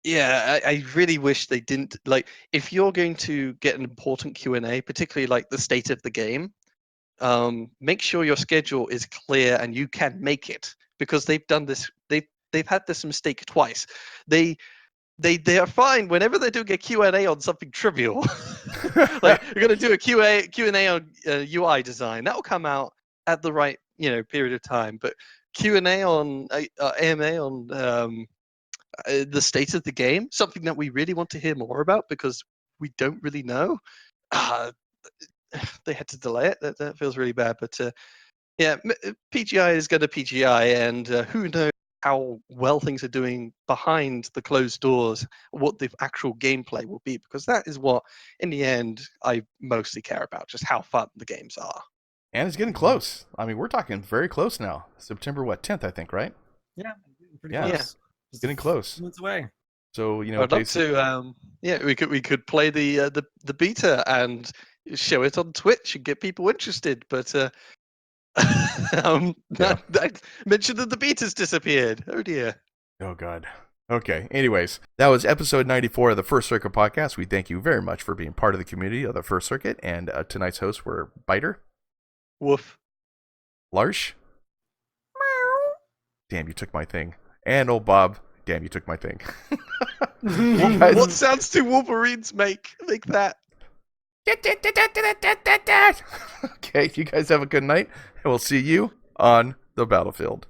yeah, I really wish they didn't. Like, if you're going to get an important Q&A, particularly like the state of the game, make sure your schedule is clear and you can make it, because they've done this. They've had this mistake twice. They are fine whenever they're doing a Q&A on something trivial. Like, you're going to do a Q&A on UI design. That will come out at the right period of time. But Q&A on AMA on the state of the game, something that we really want to hear more about because we don't really know. They had to delay it. That feels really bad. But yeah, PGI is going to PGI, and who knows how well things are doing behind the closed doors, what the actual gameplay will be, because that is what, in the end, I mostly care about, just how fun the games are. And it's getting close. I mean, we're talking very close now. September 10th, I think, right? Yeah, pretty Yeah. close. It's getting close. Months away. So I'd love to. Yeah, we could play the beta and show it on Twitch and get people interested, but. I mentioned that the beta's disappeared. Oh dear. Oh god. Okay. Anyways, that was episode 94 of the First Circuit podcast. We thank you very much for being part of the community of the First Circuit. And tonight's hosts were Biter, Woof, Larsh. Damn, you took my thing. And Old Bob. Damn, you took my thing. What sounds do Wolverines make? Make that. Okay, you guys have a good night, and we'll see you on the battlefield.